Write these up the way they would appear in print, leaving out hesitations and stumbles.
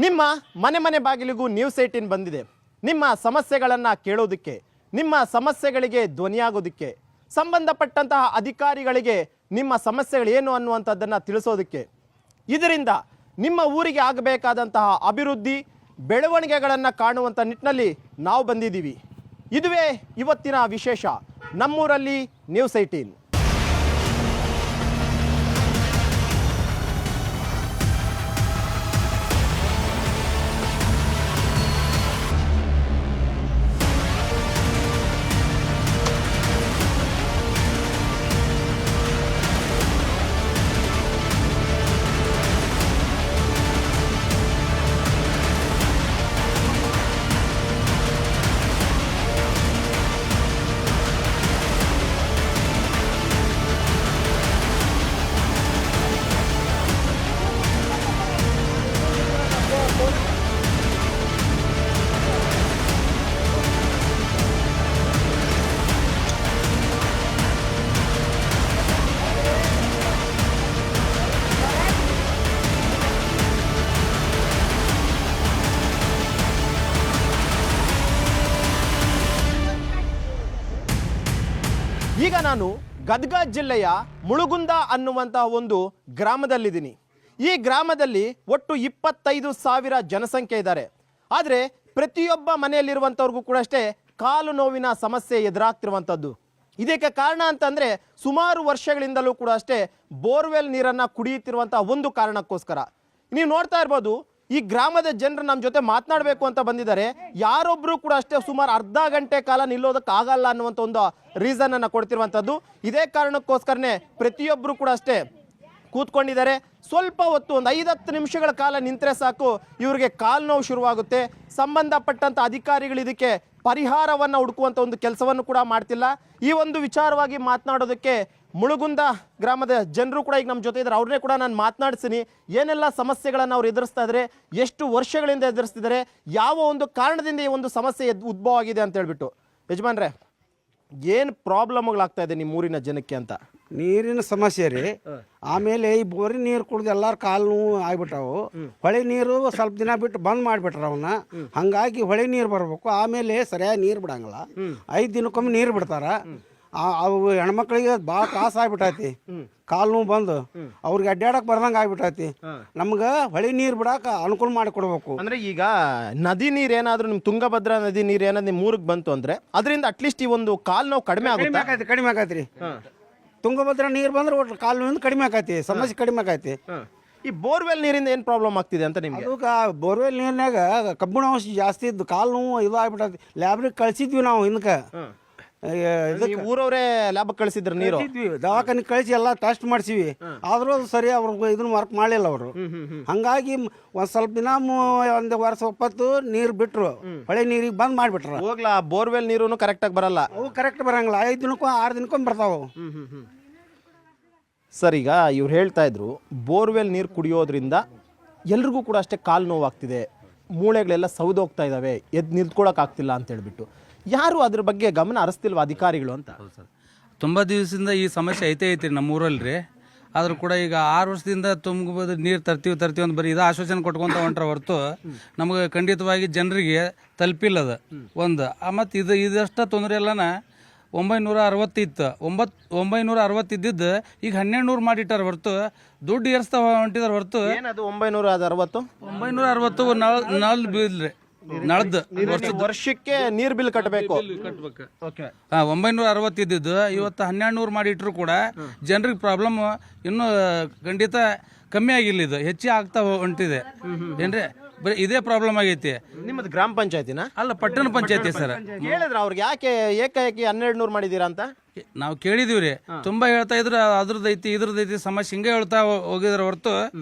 ನಿಮ್ಮ ಮನೆ ಮನೆ ಬಾಗಿಲಿಗೂ ನ್ಯೂಸ್ 18 ಬಂದಿದೆ. ನಿಮ್ಮ ಸಮಸ್ಯೆಗಳನ್ನು ಕೇಳೋದಕ್ಕೆ, ನಿಮ್ಮ ಸಮಸ್ಯೆಗಳಿಗೆ ಧ್ವನಿಯಾಗೋದಕ್ಕೆ, ಸಂಬಂಧಪಟ್ಟಂತಹ ಅಧಿಕಾರಿಗಳಿಗೆ ನಿಮ್ಮ ಸಮಸ್ಯೆಗಳು ಏನು ಅನ್ನುವಂಥದ್ದನ್ನು ತಿಳಿಸೋದಕ್ಕೆ, ಇದರಿಂದ ನಿಮ್ಮ ಊರಿಗೆ ಆಗಬೇಕಾದಂತಹ ಅಭಿವೃದ್ಧಿ ಬೆಳವಣಿಗೆಗಳನ್ನು ಕಾಣುವಂಥ ನಿಟ್ಟಿನಲ್ಲಿ ನಾವು ಬಂದಿದ್ದೀವಿ. ಇದುವೇ ಇವತ್ತಿನ ವಿಶೇಷ, ನಮ್ಮೂರಲ್ಲಿ ನ್ಯೂಸ್ 18. ಈಗ ನಾನು ಗದಗ ಜಿಲ್ಲೆಯ ಮುಳುಗುಂದ ಅನ್ನುವಂತಹ ಒಂದು ಗ್ರಾಮದಲ್ಲಿದ್ದೀನಿ. ಈ ಗ್ರಾಮದಲ್ಲಿ ಒಟ್ಟು 25,000 ಜನಸಂಖ್ಯೆ ಇದ್ದಾರೆ. ಆದರೆ ಪ್ರತಿಯೊಬ್ಬ ಮನೆಯಲ್ಲಿರುವಂಥವ್ರಿಗೂ ಕೂಡ ಅಷ್ಟೇ ಕಾಲು ನೋವಿನ ಸಮಸ್ಯೆ ಎದುರಾಗ್ತಿರುವಂಥದ್ದು. ಇದಕ್ಕೆ ಕಾರಣ ಅಂತಂದರೆ ಸುಮಾರು ವರ್ಷಗಳಿಂದಲೂ ಕೂಡ ಅಷ್ಟೇ ಬೋರ್ವೆಲ್ ನೀರನ್ನು ಕುಡಿಯುತ್ತಿರುವಂಥ ಒಂದು ಕಾರಣಕ್ಕೋಸ್ಕರ. ನೀವು ನೋಡ್ತಾ ಇರ್ಬೋದು, ಈ ಗ್ರಾಮದ ಜನರು ನಮ್ಮ ಜೊತೆ ಮಾತನಾಡಬೇಕು ಅಂತ ಬಂದಿದ್ದಾರೆ. ಯಾರೊಬ್ಬರು ಕೂಡ ಅಷ್ಟೇ ಸುಮಾರು ಅರ್ಧ ಗಂಟೆ ಕಾಲ ನಿಲ್ಲೋದಕ್ಕಾಗಲ್ಲ ಅನ್ನುವಂಥ ಒಂದು ರೀಸನನ್ನು ಕೊಡ್ತಿರುವಂಥದ್ದು. ಇದೇ ಕಾರಣಕ್ಕೋಸ್ಕರನೇ ಪ್ರತಿಯೊಬ್ಬರು ಕೂಡ ಅಷ್ಟೇ ಕೂತ್ಕೊಂಡಿದ್ದಾರೆ. ಸ್ವಲ್ಪ ಹೊತ್ತು ಒಂದು 5-10 ನಿಮಿಷಗಳ ಕಾಲ ನಿಂತರೆ ಸಾಕು ಇವರಿಗೆ ಕಾಲು ನೋವು ಶುರುವಾಗುತ್ತೆ. ಸಂಬಂಧಪಟ್ಟಂಥ ಅಧಿಕಾರಿಗಳು ಇದಕ್ಕೆ ಪರಿಹಾರವನ್ನು ಹುಡುಕುವಂಥ ಒಂದು ಕೆಲಸವನ್ನು ಕೂಡ ಮಾಡ್ತಿಲ್ಲ. ಈ ಒಂದು ವಿಚಾರವಾಗಿ ಮಾತನಾಡೋದಕ್ಕೆ ಮುಳುಗುಂದ ಗ್ರಾಮದ ಜನರು ಕೂಡ ಈಗ ನಮ್ಮ ಜೊತೆ ಇದ್ದಾರೆ. ಅವ್ರನ್ನೇ ಕೂಡ ನಾನು ಮಾತನಾಡಿಸ್ತೀನಿ. ಏನೆಲ್ಲ ಸಮಸ್ಯೆಗಳನ್ನು ಅವ್ರು ಎದುರಿಸ್ತಾ ಇದ್ದಾರೆ, ಎಷ್ಟು ವರ್ಷಗಳಿಂದ ಎದುರಿಸ್ತಿದ್ದಾರೆ, ಯಾವ ಒಂದು ಕಾರಣದಿಂದ ಈ ಒಂದು ಸಮಸ್ಯೆ ಉದ್ಭವ ಆಗಿದೆ ಅಂತ ಹೇಳ್ಬಿಟ್ಟು. ಯಜಮಾನ್ರೆ, ಏನು ಪ್ರಾಬ್ಲಮ್ಗಳಾಗ್ತಾ ಇದೆ ನಿಮ್ಮ ಊರಿನ ಜನಕ್ಕೆ ಅಂತ? ನೀರಿನ ಸಮಸ್ಯೆ ರೀ. ಆಮೇಲೆ ಈ ಬೋರಿನ ನೀರು ಕುಡಿದು ಎಲ್ಲಾರು ಕಾಲು ನೋವು ಆಗ್ಬಿಟ್ಟಾವು. ಹೊಳೆ ನೀರು ಸ್ವಲ್ಪ ದಿನ ಬಿಟ್ಟು ಬಂದ್ ಮಾಡಿಬಿಟ್ರ ಅವನ್ನ. ಹಂಗಾಗಿ ಹೊಳೆ ನೀರು ಬರ್ಬೇಕು. ಆಮೇಲೆ ಸರಿಯಾಗಿ ನೀರು ಬಿಡಂಗಿಲ್ಲ. 5 ದಿನಕ್ಕೊಮ್ಮೆ ನೀರು ಬಿಡ್ತಾರ. ಅವು ಹೆಣ್ಮಕ್ಳಿಗೆ ಭಾಳ ತ್ರಾಸ ಆಗ್ಬಿಟ್ಟೈತಿ. ಕಾಲು ನೋವು ಬಂದು ಅವ್ರಿಗೆ ಅಡ್ಡಾಡಕ್ ಬರ್ದಂಗೆ ಆಗ್ಬಿಟ್ಟೈತಿ. ನಮ್ಗೆ ಹೊಳೆ ನೀರು ಬಿಡಾಕ ಅನುಕೂಲ ಮಾಡಿ ಕೊಡ್ಬೇಕು. ಅಂದ್ರೆ ಈಗ ನದಿ ನೀರು ಏನಾದ್ರು ನಿಮ್ ತುಂಗಭದ್ರಾ ನದಿ ನೀರು ಏನಾದ್ರು ನಿಮ್ ಊರಿಗೆ ಬಂತು ಅಂದ್ರೆ ಅದರಿಂದ ಅಟ್ಲೀಸ್ಟ್ ಈ ಒಂದು ಕಾಲು ನೋವು ಕಡಿಮೆ ಆಗುತ್ತೆ. ಕಡಿಮೆ ಆಕೈತ್ರಿ. ತುಂಗಭದ್ರಾ ನೀರು ಬಂದ್ರೆ ಒಟ್ಟು ಕಾಲು ನೋವಿಂದ ಕಡಿಮೆ ಆಕೈತಿ, ಸಮಸ್ಯೆ ಕಡಿಮೆ ಆಕೈತಿ. ಈ ಬೋರ್ವೆಲ್ ನೀರಿಂದ ಏನು ಪ್ರಾಬ್ಲಮ್ ಆಗ್ತಿದೆ ಅಂತ ನಿಮ್ಗೆ? ಬೋರ್ವೆಲ್ ನೀರಿನಾಗ ಕಬ್ಬಿಣ ಅಂಶ ಜಾಸ್ತಿ ಇದ್ದು ಕಾಲು ನೋವು ಇದು ಆಗ್ಬಿಟ್ಟೈತಿ. ಲ್ಯಾಬ್ರಿಗೆ ಕಳ್ಸಿದ್ವಿ ನಾವು ಹಿಂದಕ್ಕೆ. ಊರವರೇ ಲ್ಯಾಬ್ ಕಳಿಸಿದ್ರು ನೀರು. ದವಾಖಾನೆ ಕಳಿಸಿ ಎಲ್ಲ ಟೆಸ್ಟ್ ಮಾಡಿಸಿವಿ. ಆದ್ರೂ ಅದು ಸರಿ ಅವ್ರು ಇದನ್ನ ವರ್ಕ್ ಮಾಡಲಿಲ್ಲ ಅವರು. ಹಂಗಾಗಿ ಒಂದ್ ಸ್ವಲ್ಪ ದಿನ 1 ವರ್ಷ 20 ನೀರು ಬಿಟ್ರು. ಹೊಳೆ ನೀರಿಗೆ ಬಂದ್ ಮಾಡಿಬಿಟ್ರ. ಹೋಗ್ಲಾ ಬೋರ್ವೆಲ್ ನೀರು ಕರೆಕ್ಟ್ ಆಗಿ ಬರಲ್ಲ. ಅವು ಕರೆಕ್ಟ್ ಬರಂಗಿಲ್ಲ. 5 ದಿನಕ್ಕೂ 6 ದಿನಕ್ಕೊಮ್ಮೆ ಬರ್ತಾವು. ಸರ್, ಈಗ ಇವ್ರು ಹೇಳ್ತಾ ಇದ್ರು ಬೋರ್ವೆಲ್ ನೀರು ಕುಡಿಯೋದ್ರಿಂದ ಎಲ್ರಿಗೂ ಕೂಡ ಅಷ್ಟೇ ಕಾಲು ನೋವಾಗ್ತಿದೆ, ಮೂಳೆಗಳೆಲ್ಲ ಸೌದೋಗ್ತಾ ಇದ್ದಾವೆ, ಎದ್ದು ನಿಂತ್ಕೊಳಕ್ ಆಗ್ತಿಲ್ಲ ಅಂತ ಹೇಳ್ಬಿಟ್ಟು. ಯಾರು ಅದ್ರ ಬಗ್ಗೆ ಗಮನ ಹರಿಸ್ತಿಲ್ವ ಅಧಿಕಾರಿಗಳು ಅಂತ? ಸರ್, ತುಂಬ ದಿವಸದಿಂದ ಈ ಸಮಸ್ಯೆ ಐತಿ ನಮ್ಮೂರಲ್ಲಿ ರೀ. ಆದರೂ ಕೂಡ ಈಗ 6 ವರ್ಷದಿಂದ ತುಂಗಭದ್ರಾ ನೀರು ತರ್ತೀವಿ ಅಂತ ಬರೀ ಇದು ಆಶ್ವಾಸನೆ ಕೊಟ್ಕೊಂತ ಹೊಂಟ್ರ ಹೊರತು ನಮಗೆ ಖಂಡಿತವಾಗಿ ಜನರಿಗೆ ತಲುಪಿಲ್ಲದ ಒಂದು. ಮತ್ತು ಇದಷ್ಟ ತೊಂದರೆ ಎಲ್ಲನ 960 ಇತ್ತು. 960 ಇದ್ದಿದ್ದು ಈಗ 1200 ಮಾಡಿಟ್ಟಾರ ಹೊರತು ದುಡ್ಡು ಏರ್ಸ್ತಾ ಹೊಂಟಿದಾರ ಹೊರತು. ಏನದು 960? 960 ನಳದ್ ಬಿಲ್ ರೀ. ನಳದ್ ವರ್ಷಕ್ಕೆ ನೀರ್ ಬಿಲ್ ಕಟ್ಟಬೇಕು. 960 ಇದ್ದಿದ್ದು ಇವತ್ತು 1200 ಮಾಡಿಟ್ರು ಕೂಡ ಜನರಿಗೆ ಪ್ರಾಬ್ಲಮ್ ಇನ್ನೂ ಖಂಡಿತ ಕಮ್ಮಿ ಆಗಿಲ್ಲ. ಇದು ಹೆಚ್ಚಿಗೆ ಆಗ್ತಾ ಹೊಂಟಿದೆ ಏನ್ರಿ. ಬರೀ ಇದೇ ಪ್ರಾಬ್ಲಮ್ ಆಗೈತಿ. ನಿಮ್ಮದು ಗ್ರಾಮ ಪಂಚಾಯತಿನ? ಅಲ್ಲ, ಪಟ್ಟಣ ಪಂಚಾಯತಿ ಸರ್. ಹೇಳಿದ್ರ ಅವ್ರಿಗೆ ಯಾಕೆ ಏಕಾಏಕಿ 1200 ಮಾಡಿದೀರಾ ಅಂತ? ನಾವು ಕೇಳಿದೀವ್ರಿ. ತುಂಬಾ ಹೇಳ್ತಾ ಇದ್ರು ಇದ್ರದೈತಿ ಸಮಸ್ಯೆ ಹಿಂಗೆ ಹೇಳ್ತಾ ಹೋಗಿದ್ರ ಹೊರತು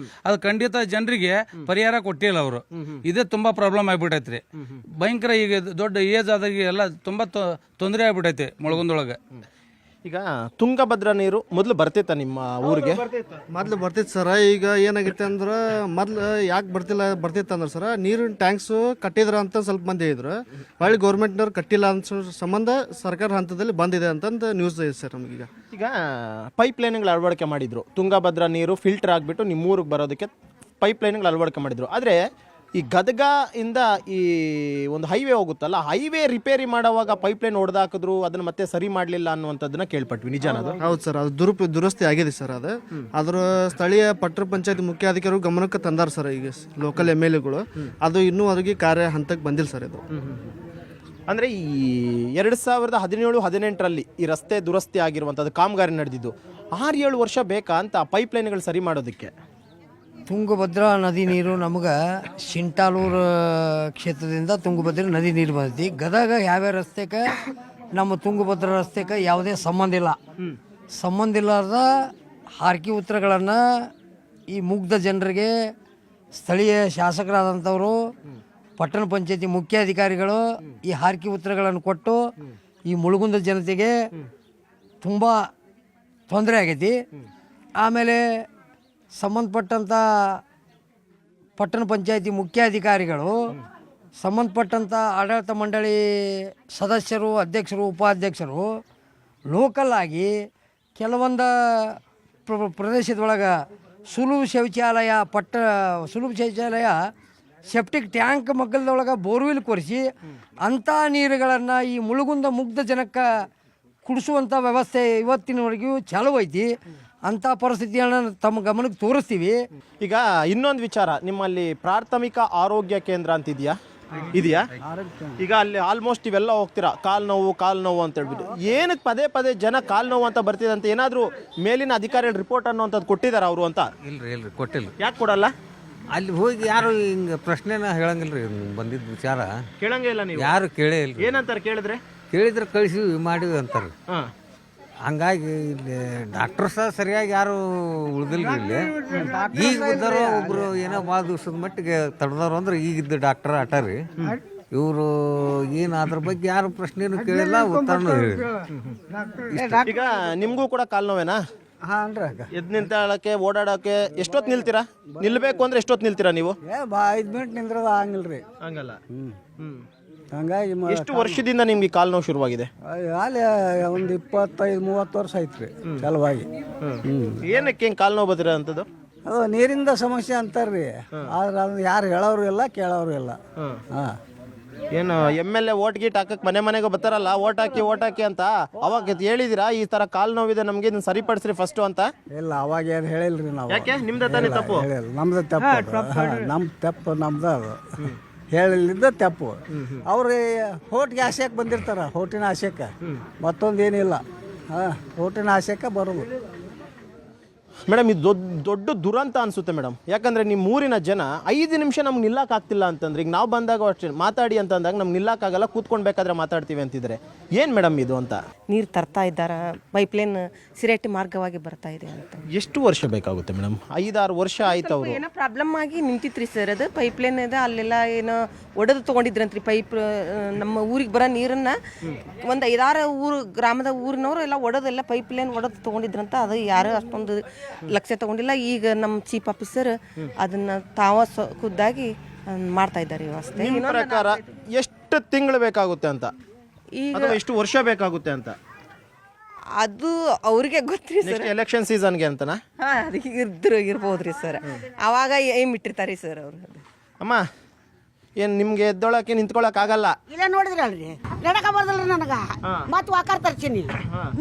ಅದು ಖಂಡಿತ ಜನರಿಗೆ ಪರಿಹಾರ ಕೊಟ್ಟಿಲ್ಲ ಅವರು. ಇದೇ ತುಂಬಾ ಪ್ರಾಬ್ಲಮ್ ಆಗ್ಬಿಟ್ಟೈತ್ರಿ. ಭಯಂಕರ ಈಗ ದೊಡ್ಡ ಏಜ್ ಆದಾಗ ಎಲ್ಲ ತುಂಬಾ ತೊಂದರೆ ಆಗ್ಬಿಟ್ಟೈತಿ ಮುಳುಗುಂದೊಳಗೆ. ಈಗ ತುಂಗಭದ್ರಾ ನೀರು ಮೊದಲು ಬರ್ತಿತ್ತ ನಿಮ್ಮ ಊರಿಗೆ? ಮೊದಲು ಬರ್ತಿತ್ತು ಸರ. ಈಗ ಏನಾಗಿತ್ತು ಅಂದ್ರೆ ಮೊದಲು ಯಾಕೆ ಬರ್ತಿತ್ತು ಅಂದ್ರೆ ಸರ, ನೀರಿನ ಟ್ಯಾಂಕ್ಸು ಕಟ್ಟಿದ್ರ ಅಂತ ಸ್ವಲ್ಪ ಮಂದಿ ಹೇಳಿದ್ರು. ಹೊಳ್ಳಿ ಗೌರ್ಮೆಂಟ್ನವ್ರು ಕಟ್ಟಿಲ್ಲ ಅನ್ಸೋ ಸಂಬಂಧ ಸರ್ಕಾರ ಹಂತದಲ್ಲಿ ಬಂದಿದೆ ಅಂತಂದು ನ್ಯೂಸ್ ಇದೆ ಸರ್ ನಮಗೀಗ. ಈಗ ಪೈಪ್ ಲೈನ್ಗಳು ಅಳವಡಿಕೆ ಮಾಡಿದ್ರು. ತುಂಗಭದ್ರಾ ನೀರು ಫಿಲ್ಟರ್ ಆಗಿಬಿಟ್ಟು ನಿಮ್ಮ ಊರಿಗೆ ಬರೋದಕ್ಕೆ ಪೈಪ್ ಲೈನ್ಗಳು ಅಳವಡಿಕೆ ಮಾಡಿದ್ರು. ಆದರೆ ಈ ಗದಗ ಇಂದ ಈ ಒಂದು ಹೈವೇ ಹೋಗುತ್ತಲ್ಲ, ಹೈವೇ ರಿಪೇರಿ ಮಾಡುವಾಗ ಪೈಪ್ಲೈನ್ ಹೊಡೆದಾಕಿದ್ರು ಅದನ್ನ ಮತ್ತೆ ಸರಿ ಮಾಡಲಿಲ್ಲ ಅನ್ನುವಂಥದ್ದನ್ನ ಕೇಳ್ಪಟ್ವಿ. ನಿಜಾನದು? ಹೌದು ಸರ್, ಅದು ದುರಸ್ತಿ ಆಗಿದೆ ಸರ್. ಅದು ಅದ್ರ ಸ್ಥಳೀಯ ಪಟ್ಟಣ ಪಂಚಾಯತ್ ಮುಖ್ಯಾಧಿಕಾರಿಗಳು ಗಮನಕ್ಕೆ ತಂದಾರ ಸರ್. ಈಗ ಲೋಕಲ್ MLAಗಳು ಅದು ಇನ್ನೂ ಅವ್ರಿಗೆ ಕಾರ್ಯ ಹಂತಕ್ಕೆ ಬಂದಿಲ್ಲ ಸರ್. ಇದು ಅಂದರೆ ಈ 2017-18ರಲ್ಲಿ ಈ ರಸ್ತೆ ದುರಸ್ತಿ ಆಗಿರುವಂಥದ್ದು ಕಾಮಗಾರಿ ನಡೆದಿದ್ದು 6-7 ವರ್ಷ ಬೇಕಾ ಅಂತ ಪೈಪ್ಲೈನ್ಗಳು ಸರಿ ಮಾಡೋದಕ್ಕೆ? ತುಂಗಭದ್ರಾ ನದಿ ನೀರು ನಮ್ಗೆ ಶಿಂಟಾಲೂರು ಕ್ಷೇತ್ರದಿಂದ ತುಂಗಭದ್ರಾ ನದಿ ನೀರು ಬಂದೈತಿ. ಗದಗ ಯಾವ್ಯಾವ ರಸ್ತೆಗೆ ನಮ್ಮ ತುಂಗಭದ್ರಾ ರಸ್ತೆಗೆ ಯಾವುದೇ ಸಂಬಂಧ ಇಲ್ಲ. ಸಂಬಂಧ ಇಲ್ಲಾರ್ದ ಹಾರ್ಕಿ ಉತ್ತರಗಳನ್ನು ಈ ಮುಗ್ಧ ಜನರಿಗೆ ಸ್ಥಳೀಯ ಶಾಸಕರಾದಂಥವರು, ಪಟ್ಟಣ ಪಂಚಾಯತಿ ಮುಖ್ಯಾಧಿಕಾರಿಗಳು ಈ ಹಾರ್ಕಿ ಉತ್ತರಗಳನ್ನು ಕೊಟ್ಟು ಈ ಮುಳುಗುಂದ ಜನತೆಗೆ ತುಂಬ ತೊಂದರೆ ಆಗೈತಿ. ಆಮೇಲೆ ಸಂಬಂಧಪಟ್ಟಂಥ ಪಟ್ಟಣ ಪಂಚಾಯತಿ ಮುಖ್ಯಾಧಿಕಾರಿಗಳು, ಸಂಬಂಧಪಟ್ಟಂಥ ಆಡಳಿತ ಮಂಡಳಿ ಸದಸ್ಯರು, ಅಧ್ಯಕ್ಷರು, ಉಪಾಧ್ಯಕ್ಷರು ಲೋಕಲ್ ಆಗಿ ಕೆಲವೊಂದು ಪ್ರದೇಶದೊಳಗೆ ಸುಲಭ ಶೌಚಾಲಯ ಸೆಪ್ಟಿಕ್ ಟ್ಯಾಂಕ್ ಮಗ್ಗಲದೊಳಗೆ ಬೋರ್ವೆಲ್ ಕೊರೆಸಿ ಅಂಥ ನೀರುಗಳನ್ನು ಈ ಮುಳುಗುಂದ ಮುಗ್ಧ ಜನಕ್ಕೆ ಕುಡಿಸುವಂಥ ವ್ಯವಸ್ಥೆ ಇವತ್ತಿನವರೆಗೂ ಚಾಲೂ ಐತಿ. ಅಂಥ ಪರಿಸ್ಥಿತಿಗಳನ್ನ ತಮ್ಮ ಗಮನಕ್ಕೆ ತೋರಿಸ್ತೀವಿ. ಈಗ ಇನ್ನೊಂದು ವಿಚಾರ, ನಿಮ್ಮಲ್ಲಿ ಪ್ರಾಥಮಿಕ ಆರೋಗ್ಯ ಕೇಂದ್ರ ಅಂತ ಇದೆಯಾ? ಈಗ ಅಲ್ಲಿ ಆಲ್ಮೋಸ್ಟ್ ಇವೆಲ್ಲ ಹೋಗ್ತೀರಾ, ಕಾಲು ನೋವು ಅಂತ ಹೇಳ್ಬಿಟ್ಟು. ಏನಕ್ಕೆ ಪದೇ ಪದೇ ಜನ ಕಾಲು ನೋವು ಅಂತ ಬರ್ತಿದೆ ಅಂತ ಏನಾದರೂ ಮೇಲಿನ ಅಧಿಕಾರಿಗಳು ರಿಪೋರ್ಟ್ ಅನ್ನೋಂಥದ್ದು ಕೊಟ್ಟಿದ್ದಾರೆ ಅವರು ಅಂತ? ಇಲ್ರಿ ಕೊಟ್ಟಿಲ್ಲ. ಯಾಕೆ ಕೊಡಲ್ಲ? ಅಲ್ಲಿ ಹೋಗಿ ಯಾರು ಹಿಂಗೆ ಪ್ರಶ್ನೆನ ಹೇಳಂಗಿಲ್ರಿ. ಬಂದಿದ್ದ ವಿಚಾರ ಕೇಳಂಗೇ ಇಲ್ಲ ನೀವು? ಯಾರು ಕೇಳೇ ಇಲ್ಲ. ಏನಂತಾರೆ ಕೇಳಿದ್ರೆ? ಕೇಳಿದ್ರೆ ಕಳಿಸಿವಿ ಮಾಡಿವಿ ಅಂತಾರೆ. ಹಾಂ, ಹಂಗಾಗಿ ಇಲ್ಲಿ ಡಾಕ್ಟರ್ ಸಹ ಸರಿಯಾಗಿ ಯಾರು ಉಳ್ದಿಲ್ರಿ ಇಲ್ಲಿ. ಈಗ ಇದ್ದಾರೋ ಒಬ್ರು ಏನೋ ಭಾಳ ದಿವಸದ ಮಟ್ಟಿಗೆ ತಡೆದವ್ರು ಅಂದ್ರೆ ಈಗಿದ್ದ ಡಾಕ್ಟರ್ ಆಟಾರಿ. ಇವರು ಏನು ಅದ್ರ ಬಗ್ಗೆ ಯಾರು ಪ್ರಶ್ನೆನೂ ಕೇಳಿಲ್ಲ, ಉತ್ತರನೂ ಹೇಳಿರಿ. ಈಗ ನಿಮಗೂ ಕೂಡ ಕಾಲು ನೋವೇನಾ? ಹಾಂ ರೀ. ಎದ್ದು ನಿಂತಾಳಕ್ಕೆ ಓಡಾಡೋಕ್ಕೆ ಎಷ್ಟೊತ್ತು ನಿಲ್ತೀರಾ? ನಿಲ್ಬೇಕು ಅಂದ್ರೆ ಎಷ್ಟೊತ್ತು ನಿಲ್ತೀರಾ ನೀವು? 5 ಮಿನಿಟ್ ನಿಂದ್ರದ ಹಂಗಿಲ್ಲ ರೀ. ಹಂಗಲ್ಲ. ಹಂಗಾಗಿ ಎಷ್ಟು ವರ್ಷದಿಂದ ನಿಮ್ಗೆ ಕಾಲು ನೋವು ಶುರುವಾಗಿದೆ? ಅಲ್ಲಿ ಒಂದು 25-30 ವರ್ಷ ಆಯ್ತು ರೀ ಚಲವಾಗಿ. ಏನಕ್ಕೆ ಹಿಂಗೆ ಕಾಲು ನೋವು ಬದಿರ ಅಂತದ್ದು? ಅದು ನೀರಿಂದ ಸಮಸ್ಯೆ ಅಂತಾರ್ರಿ. ಆದ್ರೆ ಅದು ಯಾರು ಹೇಳೋರು ಇಲ್ಲ, ಕೇಳೋರು ಇಲ್ಲ. ಹಾಂ, ಏನು MLA ಓಟ್ ಗೀಟ್ ಹಾಕಕ್ಕೆ ಮನೆಗೆ ಬರ್ತಾರಲ್ಲ, ಓಟ್ ಹಾಕಿ ಅಂತ, ಅವಾಗ ಹೇಳಿದಿರಾ ಈ ತರ ಕಾಲು ನೋವಿದೆ ನಮ್ಗೆ ಇದನ್ನ ಸರಿಪಡಿಸ್ರಿ ಫಸ್ಟ್ ಅಂತ? ಇಲ್ಲ, ಅವಾಗ ಏನು ಹೇಳಿಲ್ರಿ ನಾವು. ಯಾಕೆ? ನಿಮ್ದ ತಾನೇ ತಪ್ಪು? ಹೇಳಿಲ್ಲ, ನಮ್ದು ತಪ್ಪು ನಮ್ದು ಅದು ಹೇಳಿಲ್ಲಿದ್ದ ತಪ್ಪು. ಅವ್ರು ಹೋಟ್ಗೆ ಆಸೆಕ್ಕೆ ಬಂದಿರ್ತಾರ, ಹೋಟಿನ ಆಸೆಕ್ಕೆ, ಮತ್ತೊಂದು ಏನಿಲ್ಲ. ಹೋಟಿನ ಆಸೆಕ್ಕೆ ಬರೋದು. ಮೇಡಮ್, ಇದು ದೊಡ್ಡ ದುರಂತ ಅನ್ಸುತ್ತೆ ಮೇಡಮ್. ಯಾಕಂದ್ರೆ ನಿಮ್ಮ ಊರಿನ ಜನ 5 ನಿಮಿಷ ನಮ್ಗೆ ನಿಲ್ಲಕ್ಕಾಗ್ತಿಲ್ಲ ಅಂತಂದ್ರೆ, ಈಗ ನಾವು ಬಂದಾಗ ಅಷ್ಟೇ ಮಾತಾಡಿ ಅಂತಂದಾಗ ನಮ್ಗೆ ನಿಲ್ಲಕ್ಕಾಗಲ್ಲ, ಕೂತ್ಕೊಳ್ಬೇಕಾದ್ರೆ ಮಾತಾಡ್ತೀವಿ ಅಂತಿದ್ರೆ ಏನು ಮೇಡಮ್ ಇದು ಅಂತ? ನೀರು ತರ್ತಾ ಇದ್ದಾರೆ, ಪೈಪ್ಲೈನ್ ಸಿರೇಟಿ ಮಾರ್ಗವಾಗಿ ಬರ್ತಾ ಇದೆ ಅಂತ. ಎಷ್ಟು ವರ್ಷ ಬೇಕಾಗುತ್ತೆ ಮೇಡಮ್? 5-6 ವರ್ಷ ಆಯ್ತು. ಅವರು ಏನೋ ಪ್ರಾಬ್ಲಮ್ ಆಗಿ ನಿಂತಿತ್ರಿ ಸರ್. ಅದು ಪೈಪ್ಲೈನ್ ಇದೆ, ಅಲ್ಲೆಲ್ಲ ಏನೋ ಒಡೆದು ತೊಗೊಂಡಿದ್ರಂತ್ರಿ ಪೈಪ್. ನಮ್ಮ ಊರಿಗೆ ಬರೋ ನೀರನ್ನು ಒಂದು 5-6 ಗ್ರಾಮದ ಊರಿನವರು ಎಲ್ಲ ಒಡೆದೆಲ್ಲ ಪೈಪ್ಲೈನ್ ಒಡೆದು ತೊಗೊಂಡಿದ್ರಂತ. ಅದು ಯಾರು ಅಷ್ಟೊಂದು ಲಕ್ಷ್ಯ ತಗೊಂಡಿಲ್ಲ. ಈಗ ನಮ್ಮ ಚೀಫ್ ಆಫೀಸರ್ ಅದನ್ನ ಖುದ್ದಾಗಿ ಮಾಡ್ತಾ ಇದ್ದಾರೆ ವ್ಯವಸ್ಥೆ. ನಿಮ್ಮ ಪ್ರಕಾರ ಎಷ್ಟು ತಿಂಗಳು ಬೇಕಾಗುತ್ತೆ ಅಂತ, ಈಗ ಅಥವಾ ಎಷ್ಟು ವರ್ಷ ಬೇಕಾಗುತ್ತೆ ಅಂತ? ಅದು ಅವ್ರಿಗೆ ಗೊತ್ತ್ರಿ ಸರ್. ಎಲೆಕ್ಷನ್ ಸೀಸನ್ಗೆ ಅಂತನಾ? ಹಾಂ, ಅದಕ್ಕೆ ಇರ್ಬೋದ್ರಿ ಸರ್. ಅವಾಗ ಏಮ್ ಇಟ್ಟಿರ್ತಾರೆ ಸರ್ ಅವರು. ಅಮ್ಮ, ಏನು ನಿಮ್ಗೆ ಎದ್ದೊಳಕ್ಕೆ ನಿಂತ್ಕೊಳಕ್ ಆಗಲ್ಲ? ಇಲ್ಲ, ನೋಡಿದ್ರಲ್ರಿ, ನಡಕ ಬರ್ದಲ್ರಿ ನನಗ. ಮತ್ತೆ ವಾಕಾರ ತರ್ತೀನಿ,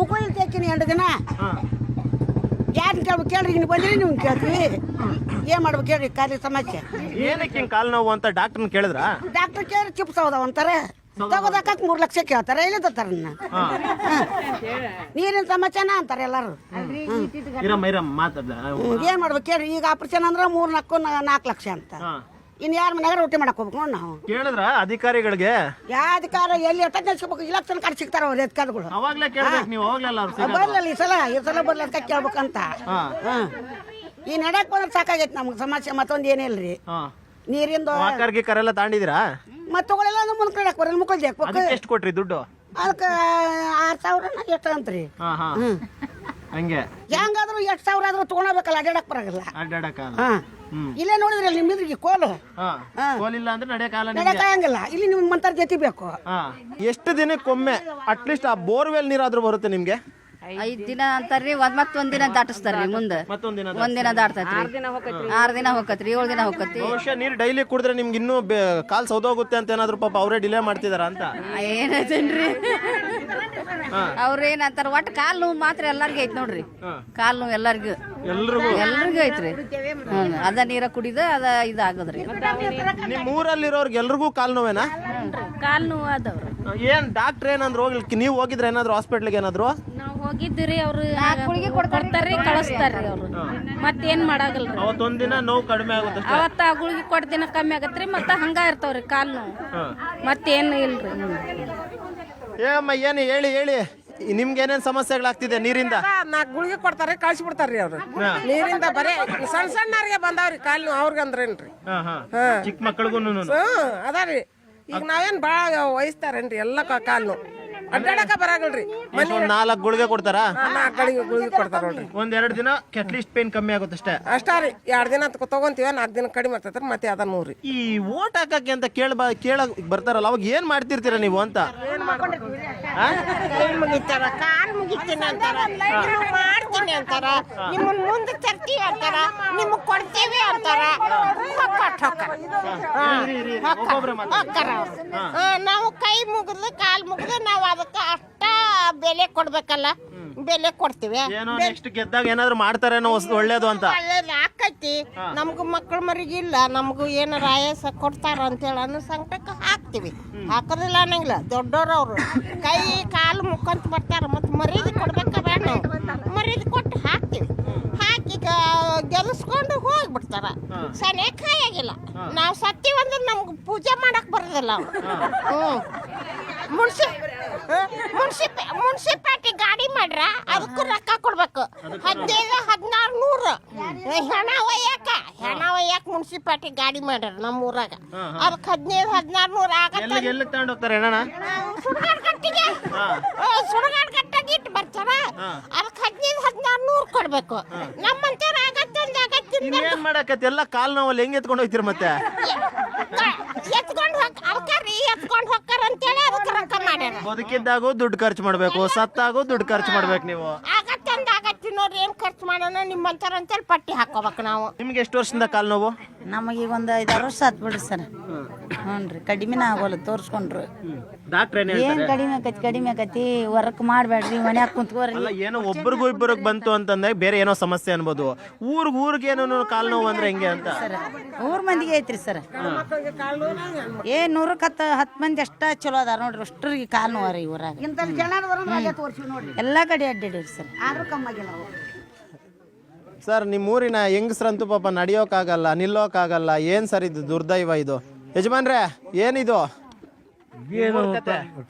ಮುಖ ತೆಗ್ತೀನಿ 2 ದಿನ. ಯಾರು ಕೇಳ್ರಿ, ನೀವು ಬಂದ್ರಿ, ನೀವು ಕೇಳ್ತೀವಿ. ಏನು ಮಾಡ್ಬೇಕು ಹೇಳ್ರಿ, ಕಾರ್ಯ ಸಮಸ್ಯೆ. ಏನಕ್ಕೆ ಹಿಂಗೆ ಕಾಲು ನೋವು ಅಂತ ಡಾಕ್ಟರ್ನ ಕೇಳಿದ್ರ? ಡಾಕ್ಟರ್ ಕೇಳಿ ಚಿಪ್ಸ್ ಹೌದಾವ ಅಂತಾರೆ, ತಗೋದಕ್ಕೆ 3 ಲಕ್ಷ ಕೇಳ್ತಾರೆ. ಇಲ್ಲ ತರ್ತಾರ ನೀರಿನ ಸಮಸ್ಯೆನ ಅಂತಾರೆ ಎಲ್ಲರೂ. ಏನು ಮಾಡ್ಬೇಕು ಹೇಳ್ರಿ, ಈಗ ಆಪರೇಷನ್ ಅಂದ್ರೆ 3-4 ಲಕ್ಷ ಅಂತ. ಇನ್ನು ಯಾರ ಮನ್ಯಾಗ ರೊಟ್ಟಿ ಮಾಡಕ್ ಹೋಗ್ಬೇಕು ನೋಡಿ ನಾವು. ಕೇಳಿದ್ರ ಅಧಿಕಾರಿಗಳಿಗೆ? ಯಾವ ಅಧಿಕಾರ ಎಲ್ಲಿ ಎಷ್ಟ ನೆಚ್ಕೋಬೇಕು? ಇಲೆಕ್ಷನ್ ಕಾರ್ಡ್ ಸಿಗ್ತಾರ ಅವ್ರ ಅಧಿಕಾರಿಗಳು. ಅವಾಗ್ಲೇ ಕೇಳ್ಬೇಕು ನೀವು, ಹೋಗ್ಲಲ್ಲ ಬರ್ಲಿಲ್ಲ ಈ ಸಲ ಬರ್ಲಕ್ಕ ಕೇಳ್ಬೇಕಂತ. ಈ ನಡಕ್ ಬಂದ್ರೆ ಸಾಕಾಗೈತಿ ನಮ್ಗೆ ಸಮಸ್ಯೆ. ಮತ್ತೊಂದು ಏನಿಲ್ರಿ, ನೀರಿಂದು ಕರೆಲ್ಲ ತಾಂಡಿದಿರಾ? ಮತ್ತೆ ತಗೊಳಿಲ್ಲ ಅಂದ್ರೆ ಮುಂದ್ ಕಡೆ ಬರಲ್ಲ, ಮುಕ್ಕಲ್ದಿ ಹಾಕ್ಬೇಕು. ಎಷ್ಟು ಕೊಟ್ರಿ ದುಡ್ಡು? ಅದಕ್ಕೆ 6,000 ಎಷ್ಟು ಅಂತ್ರಿ. ಹಂಗೆ ಹೆಂಗಾದ್ರು 8,000 ಆದ್ರೂ ತಗೊಳಬೇಕಲ್ಲ, ಅಡ್ಡಾಡಕ್ ಬರಲ್ಲ. ಇಲ್ಲೇ ನೋಡಿದ್ರಿ ನಿಮ್ಮಿದ್ರಿಗೆ ಕೋಲು ನಡೆಯಕ್ಕಾಗಂಗಿಲ್ಲ. ಇಲ್ಲಿ ನಿಮ್ಗೆ ಮಂತಾರ ಜೊತೆ ಬೇಕು. ಎಷ್ಟು ದಿನಕ್ಕೊಮ್ಮೆ ಅಟ್ಲೀಸ್ಟ್ ಆ ಬೋರ್ವೆಲ್ ನೀರಾದ್ರೂ ಬರುತ್ತೆ ನಿಮ್ಗೆ? 5 ದಿನ ಅಂತಾರ್ರಿ ಮತ್ತೊಂದಿನ ದಾಟಿಸ್ತಾರ್ರಿ ಮುಂದೆ ಮತ್ತೊಂದಿನ ಒಂದಿನ ದಾಟ್ತೈತ್ರಿ 6 ದಿನ ಹೋಗತ್ರಿ 7 ದಿನ ಹೋಗತ್ತಿ ಬಹುಶಃ ನೀರು ಡೈಲಿ ಕುಡಿದ್ರೆ ನಿಮ್ಗೆ ಇನ್ನೂ ಕಾಲ್ ಸೌದೋಗುತ್ತೆ ಅಂತ ಏನಾದ್ರು ಪಾಪ ಅವರೇ ಡಿಲೇ ಮಾಡ್ತಿದಾರ ಅಂತ. ಏನೈತೇನ್ರಿ ಅವ್ರೇನಂತಾರ ಒಟ್ಟು ಕಾಲ್ ನೋವು ಮಾತ್ರ ಎಲ್ಲಾರ್ಗೂ ಐತ್ ನೋಡ್ರಿ. ಕಾಲ್ ನೋವು ಎಲ್ಲಾರ್ಗು ಐತ್ರಿ. ಅದ ನೀರ ಕುಡಿದ ಅದ ಇದಾಗದ್ರಿ. ನಿಮ್ ಊರಲ್ಲಿರೋರ್ಗೆ ಎಲ್ರಿಗೂ ಕಾಲ್ ನೋವೇನಾ? ಕಾಲ್ ನೋವು ಆದವ್ರು. ಏನ್ ಡಾಕ್ಟರ್ ಏನಂದ್ರು ಹೋಗ್ಲಿಕ್ಕೆ ನೀವು ಹೋಗಿದ್ರೆ ಏನಾದ್ರು ಹಾಸ್ಪಿಟ್ಲಿಗೆ ಏನಾದ್ರು? ನಾವು ಹೋಗಿದ್ದೀರಿ, ಅವ್ರು ಕೊಡ್ತಾರ್ರಿ ಕಳಿಸ್ತಾರ್ರಿ ಅವ್ರು. ಮತ್ತೇನ್ ಮಾಡಾಗಲ್ರಿ. ಅವತ್ತೊಂದಿನ ನೋವು ಕಡಿಮೆ ಆಗುತ್ತೆ. ಅವತ್ತ ಗುಳಿಗೆ ಕೊಟ್ಟ ದಿನ ಕಮ್ಮಿ ಆಗತ್ರಿ, ಮತ್ತ ಹಂಗ ಇರ್ತಾವ್ರಿ ಕಾಲ್ ನೋವು. ಮತ್ತೇನು ಇಲ್ರಿ. ಏಮ್ಮ ಏನು ಹೇಳಿ ನಿಮ್ಗೆ ಏನೇನ್ ಸಮಸ್ಯೆಗಳಾಗ್ತಿದೆ ನೀರಿಂದ? 4 ಗುಳಿಗೆ ಕೊಡ್ತಾರೆ ಕಳ್ಸಿ ಬಿಡ್ತಾರ್ರಿ ಅವ್ರು. ನೀರಿಂದ ಬರೇ ಸಣ್ಣವ್ರಿಗೆ ಬಂದಾವ್ರಿ ಕಾಲ್ ನೋವು. ಅವ್ರಿಗಂದ್ರೇನ್ರಿ ಚಿಕ್ಕ ಮಕ್ಕಳಿಗೂ ಅದಾರಿ. ಈಗ ನಾವೇನ್ ಬಾಳ ವಹಿಸ್ತಾರೇನ್ರಿ ಎಲ್ಲ ಕಾಲ್ ನೋವು ಅಡ್ಡಾಡಕ ಬರಾಗಲ್ರಿ. 4 ಗುಳಿಗೆ ಕೊಡ್ತಾರಾ? 4 ಗುಳಿಗೆ ಕೊಡ್ತಾರ ನೋಡ್ರಿ. 1-2 ದಿನ ಅಟ್ಲೀಸ್ಟ್ ಪೇನ್ ಕಮ್ಮಿ ಆಗುತ್ತೆ ಅಷ್ಟೇ. ಅಷ್ಟಾರಿ. 2 ದಿನ ತಗೊಂತೀವ, 4 ದಿನ ಕಡಿಮೆ ಆಗ್ತೈತ್ರಿ, ಮತ್ತೆ ಅದ 100 ಈ ಓಟ್ ಹಾಕಕ್ಕೆ ಅಂತ ಕೇಳಕ್ ಬರ್ತಾರಲ್ಲ, ಅವಾಗ ಏನ್ ಮಾಡ್ತಿರ್ತೀರ ನೀವು ಅಂತ? ಕೈ ಮುಗಿತಾರ, ಕಾಲ್ ಮುಗಿತೀನಿ ಅಂತಾರ, ನಿಮ್ಗ್ ಮಾಡ್ತೀನಿ ಅಂತಾರ, ನಿಮ್ಮನ್ ಮುಂದೆ ತರ್ತೀವಿ ಅಂತಾರ, ನಿಮಗ್ ಕೊಡ್ತೀವಿ ಅಂತಾರ. ನಾವು ಕೈ ಮುಗಿದು ಕಾಲ್ ಮುಗಿದು ನಾವು ಅದಕ್ಕೆ ಅಷ್ಟ ಬೆಲೆ ಕೊಡ್ಬೇಕಲ್ಲ, ಬೆಲೆ ಕೊಡ್ತೀವಿ. ಏನೋ ನೆಕ್ಸ್ಟ್ ಗೆದ್ದಾಗ ಏನಾದ್ರು ಮಾಡ್ತಾರೇನೋ ಒಳ್ಳೇದು ಅಂತ ಆಕೈತಿ. ನಮ್ಗೂ ಮಕ್ಳ ಮರಿಗಿಲ್ಲ, ನಮಗೂ ಏನಾರ ಆಯಾಸ ಕೊಡ್ತಾರ ಅಂತೇಳಿ ಅನ್ನೋ ಸಂಕಟಕ್ಕೆ ಹಾಕ್ತಿವಿ. ಹಾಕೋದಿಲ್ಲ ಅನ್ನಂಗಿಲ್ಲ. ದೊಡ್ಡೋರವ್ರು ಕೈ ಕಾಲು ಮುಕ್ಕಂತ ಬರ್ತಾರ, ಮತ್ತೆ ಮರ್ಯಾದೆ ಕೊಡ್ಬೇಕ ಬೇಡ? ನಾವು ಮರ್ಯಾದೆ ಕೊಟ್ಟು ಹಾಕ್ತಿವಿ. ಹಾಕಿ ಗೆಲ್ಲಿಸ್ಕೊಂಡು ಹೋಗ್ಬಿಡ್ತಾರ. ಸನೇ ಕಾಯಾಗಿಲ್ಲ. ನಾವು ಸತ್ತೀವಂದ್ರೆ ನಮ್ಗೆ ಪೂಜೆ ಮಾಡಕ್ ಬರೋದಿಲ್ಲ. ಮುನ್ಸಿಪಾಲ್ಟಿ ಗಾಡಿ ಮಾಡ್ರ ಅದಕ್ಕೂ ರೊಕ್ಕ ಕೊಡ್ಬೇಕು. 15,000-16,000 ಹೆಣ ಒಯ್ಯಾಕ ಮುನ್ಸಿಪಾಲ್ಟಿ ಗಾಡಿ ಮಾಡ್ಯಾರ ನಮ್ಮ ಊರಾಗ. ಅದಕ್ಕೆ 15,000-16,000 ಆಗತ್ತೆ. ಎಲ್ಲಿ ತಗೊಂಡು ಹೋಗ್ತಾರೆ ಹೆಣ? ಸುಡಗಾಡ್ ಗಟ್ಟಾಗಿ ಇಟ್ಟು ಬರ್ತಾರ. ಅದಕ್ಕೆ 15,000-16,000 ಕೊಡ್ಬೇಕು. ನಮ್ಮಂತವ್ರ ಏನ್ ಮಾಡಕತ್ತಿ? ಎಲ್ಲ ಕಾಲ್ ನೋವಲ್ಲಿ ಹೆಂಗ್ ಎತ್ಕೊಂಡು ಹೋಗ್ತೀರ ಮತ್ತೆ? ಎತ್ಕೊಂಡು ಹೋಗ್ತಾರ ಅಂತೇಳಿ ಅದಕ್ಕೆ ರೊಕ್ಕ ಮಾಡ್ಯಾರ. ಬದುಕಿದ್ದಾಗೂ ದುಡ್ಡು ಖರ್ಚು ಮಾಡ್ಬೇಕು, ಸತ್ತಾಗೂ ದುಡ್ಡು ಖರ್ಚು ಮಾಡ್ಬೇಕು. ನೀವು ಆಗತ್ತಿ ನೋಡ್ರಿ, ಏನ್ ಖರ್ಚು ಮಾಡೋಣ ನಿಮ್ಮಂತಾರ ಅಂತೇಳಿ ಪಟ್ಟಿ ಹಾಕೋಬೇಕು ನಾವು. ನಿಮ್ಗೆ ಎಷ್ಟು ವರ್ಷದಿಂದ ಕಾಲ್ ನೋವು? ನಮಗೀಗ ಒಂದು 5-6 ವರ್ಷ ಆತ್ ಬಿಡ್ರಿ ಸರ್. ಹ್ಞೂ ಕಡಿಮೆನ ಆಗೋಲ್ಲ, ತೋರ್ಸ್ಕೊಂಡ್ರು. ಡಾಕ್ಟರ್ ಏನ್ ಕಡಿಮೆ ಆಕತಿ ವರ್ಕ್ ಮಾಡ್ಬೇಡ್ರಿ, ಮನ್ಯಾಗ ಕುಂತ್ಕೋರಿ. ಅಲ್ಲ, ಏನೋ ಒಬ್ರಿಗೂ ಇಬ್ಬರಿಗೆ ಬಂತು ಅಂತಂದಾಗ ಬೇರೆ ಏನೋ ಸಮಸ್ಯೆ ಅನ್ಬೋದು. ಊರಿಗೆ ಏನೋ ಕಾಲ್ ನೋವು ಅಂದ್ರೆ ಹೆಂಗೆ ಅಂತ? ಊರ್ ಮಂದಿಗೆ ಐತ್ರಿ ಸರ್. 100-10 ಮಂದಿ ಅಷ್ಟ ಚಲೋ ಅದಾರ ನೋಡ್ರಿ. ಅಷ್ಟ್ರಿಗೆ ಕಾಲ್ ನೋವು ರೀ ಊರಾಗ. ಎಲ್ಲಾ ಕಡೆ ಅಡ್ಡಾಡಿರಿ ಸರ್, ಆದ್ರೂ ಕಮ್ಮಾಗಿಲ್ಲ. ಸರ್, ನಿಮ್ಮ ಊರಿನ ಹೆಂಗಸ್ರಂತೂ ಪಾಪ ನಡೆಯೋಕ್ಕಾಗಲ್ಲ, ನಿಲ್ಲೋಕ್ಕಾಗಲ್ಲ. ಏನ್ ಸರ್ ಇದು ದುರ್ದೈವ ಇದು? ಯಜಮಾನ್ರೆ, ಏನಿದು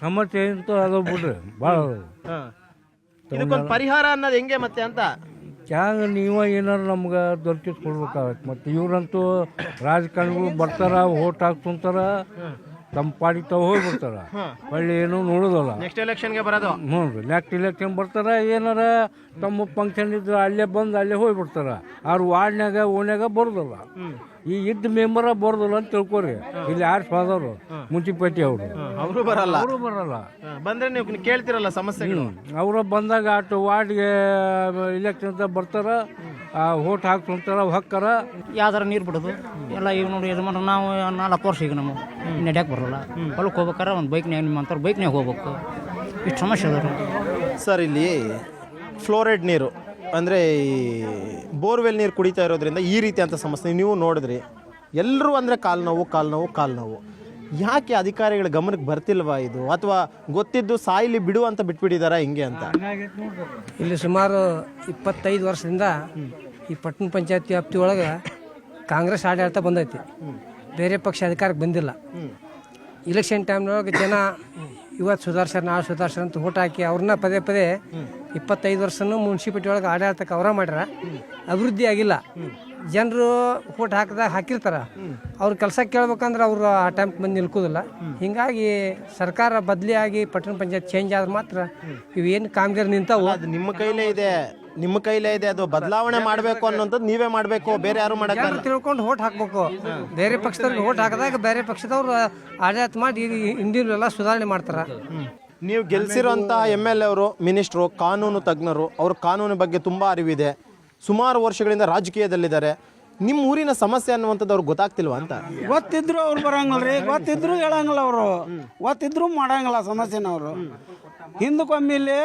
ಸಮಸ್ಯೆ ಅಂತೂ ಅದು ಬಿಡ್ರಿ ಭಾಳ. ಇದಕ್ಕೊಂದು ಪರಿಹಾರ ಅನ್ನೋದು ಹೆಂಗೆ ಮತ್ತೆ ಅಂತ? ಹ್ಯಾಂಗ ನೀವ ಏನಾರು ನಮ್ಗೆ ದೊರಕಿಸ್ಕೊಡ್ಬೇಕಾಗತ್ತೆ. ಮತ್ತು ಇವ್ರಂತೂ ರಾಜಕಾರಣಿಗಳು ಬರ್ತಾರ, ಓಟ್ ಹಾಕ್ಕೊಂತಾರ, ತಮ್ಮ ಪಾಡಿಗೆ ತಾವು ಹೋಗ್ಬಿಡ್ತಾರ. ಒಳ್ಳೆ ಏನು ನೋಡೋದಲ್ಲ. ನೆಕ್ಸ್ಟ್ ಎಲೆಕ್ಷನ್ಗೆ ಬರೋದು. ಹ್ಞೂ ರೀ, ನೆಕ್ಸ್ಟ್ ಇಲೆಕ್ಷನ್ ಬರ್ತಾರ. ಏನಾರ ತಮ್ಮ ಫಂಕ್ಷನ್ ಇದ್ರೆ ಅಲ್ಲೇ ಬಂದು ಅಲ್ಲೇ ಹೋಗ್ಬಿಡ್ತಾರ. ಅವ್ರು ವಾರ್ಡ್ನಾಗ ಓಣ್ಯಾಗ ಬರೋದಲ್ಲ. ಈ ಇದ್ದ ಮೆಂಬರ ಬರೋದಿಲ್ಲ ಅಂತ ತಿಳ್ಕೊರಿ. ಇಲ್ಲಿ ಯಾರು ಸ್ವಾದವ್ರು ಮುನ್ಸಿಪಾಲ್ಟಿ ಅವರು ಬರಲ್ಲ. ಬಂದ್ರೆ ನೀವು ಕೇಳ್ತಿರಲ್ಲ ಸಮಸ್ಯೆಗಳು. ಅವ್ರ ಬಂದಾಗ ಅಷ್ಟು ವಾರ್ಡ್ಗೆ ಇಲೆಕ್ಷನ್ ಬರ್ತಾರ, ಓಟ್ ಹಾಕ್ಕೊಂತಾರ, ಹೊಕ್ಕಾರ. ಯಾವ್ದಾರ ನೀರು ಬಿಡೋದು ಎಲ್ಲ. ಈಗ ನೋಡಿ ಯಜಮಾನ ನಾವು 4 ವರ್ಷ ಈಗ ನಾವು ನಡೆಯಕ್ಕೆ ಬರೋಲ್ಲ. ಹೊಲಕ್ಕೆ ಹೋಗ್ಬೇಕಾರೆ ಒಂದು ಬೈಕ್ನಾಗ ನಿಮ್ಮಂಥವ್ರು ಬೈಕ್ನಾಗ ಹೋಗ್ಬೇಕು. ಇಷ್ಟು ಸಮಸ್ಯೆ ಅದ ಸರ್. ಇಲ್ಲಿ ಫ್ಲೋರೈಡ್ ನೀರು ಅಂದರೆ ಬೋರ್ವೆಲ್ ನೀರು ಕುಡಿತಾ ಇರೋದ್ರಿಂದ ಈ ರೀತಿ ಅಂತ ಸಮಸ್ಯೆ ನೀವು ನೋಡಿದ್ರಿ. ಎಲ್ಲರೂ ಅಂದರೆ ಕಾಲು ನೋವು. ಯಾಕೆ ಅಧಿಕಾರಿಗಳ ಗಮನಕ್ಕೆ ಬರ್ತಿಲ್ವಾ ಇದು? ಅಥವಾ ಗೊತ್ತಿದ್ದು ಸಾಯಿಲಿ ಬಿಡು ಅಂತ ಬಿಟ್ಬಿಟ್ಟಿದಾರ ಹಿಂಗೆ ಅಂತ? ಇಲ್ಲಿ ಸುಮಾರು 25 ವರ್ಷದಿಂದ ಈ ಪಟ್ಟಣ ಪಂಚಾಯತಿ ವ್ಯಾಪ್ತಿ ಒಳಗೆ ಕಾಂಗ್ರೆಸ್ ಆಡಳಿತ ಬಂದೈತಿ. ಬೇರೆ ಪಕ್ಷ ಅಧಿಕಾರಕ್ಕೆ ಬಂದಿಲ್ಲ. ಇಲೆಕ್ಷನ್ ಟೈಮ್ನೊಳಗೆ ಜನ ಇವತ್ತು ಸುಧಾರ್ಸರ್ ನಾಳೆ ಸುಧಾರ್ಸರ್ ಅಂತ ಓಟ್ ಹಾಕಿ ಅವ್ರನ್ನ ಪದೇ 25 ವರ್ಷನೂ ಮುನ್ಸಿಪಾಲ್ಟಿ ಒಳಗೆ ಆಡಳಿತಕ್ಕೆ ಅವರ ಮಾಡ್ಯಾರ. ಅಭಿವೃದ್ಧಿ ಆಗಿಲ್ಲ. ಜನರು ಓಟ್ ಹಾಕಿರ್ತಾರ, ಅವ್ರ ಕೆಲಸ ಕೇಳ್ಬೇಕಂದ್ರೆ ಅವರು ಆ ಟೈಮ್ ಬಂದು ನಿಲ್ಕೋದಿಲ್ಲ. ಹೀಗಾಗಿ ಸರ್ಕಾರ ಬದಲಿಯಾಗಿ ಪಟ್ಟಣ ಪಂಚಾಯತ್ ಚೇಂಜ್ ಆದ್ರೆ ಮಾತ್ರ ಇವೇನು ಕಾಮಗಾರಿ ನಿಂತಾವು. ಅದು ನಿಮ್ಮ ಕೈಲೇ ಇದೆ. ಅದು ಬದಲಾವಣೆ ಮಾಡಬೇಕು ಅನ್ನೋಂಥದ್ದು ನೀವೇ ಮಾಡಬೇಕು, ಬೇರೆ ಯಾರು ಮಾಡಲ್ಲ. ತಿಳ್ಕೊಂಡು ಓಟ್ ಹಾಕ್ಬೇಕು. ಬೇರೆ ಪಕ್ಷದವ್ರಿಗೆ ಓಟ್ ಹಾಕಿದಾಗ ಬೇರೆ ಪಕ್ಷದವ್ರು ಆಡಳಿತ ಮಾಡಿ ಹಿಂದಿನೆಲ್ಲ ಸುಧಾರಣೆ ಮಾಡ್ತಾರ. ನೀವು ಗೆಲ್ಸಿರೋಂಥ MLA ಅವರು, ಮಿನಿಸ್ಟ್ರು, ಕಾನೂನು ತಜ್ಞರು, ಅವ್ರ ಕಾನೂನು ಬಗ್ಗೆ ತುಂಬ ಅರಿವಿದೆ, ಸುಮಾರು ವರ್ಷಗಳಿಂದ ರಾಜಕೀಯದಲ್ಲಿದ್ದಾರೆ. ನಿಮ್ಮ ಊರಿನ ಸಮಸ್ಯೆ ಅನ್ನುವಂಥದ್ದು ಅವ್ರಿಗೆ ಗೊತ್ತಾಗ್ತಿಲ್ವಾ ಅಂತ? ಗೊತ್ತಿದ್ರು ಅವ್ರು ಬರಂಗಿಲ್ಲ ರೀ, ಗೊತ್ತಿದ್ರು ಹೇಳಂಗಿಲ್ಲ ಅವರು, ಗೊತ್ತಿದ್ರು ಮಾಡಂಗಿಲ್ಲ ಸಮಸ್ಯೆನ ಅವರು. ಹಿಂದಕ್ಕೊಮ್ಮಿಲ್ಲಿ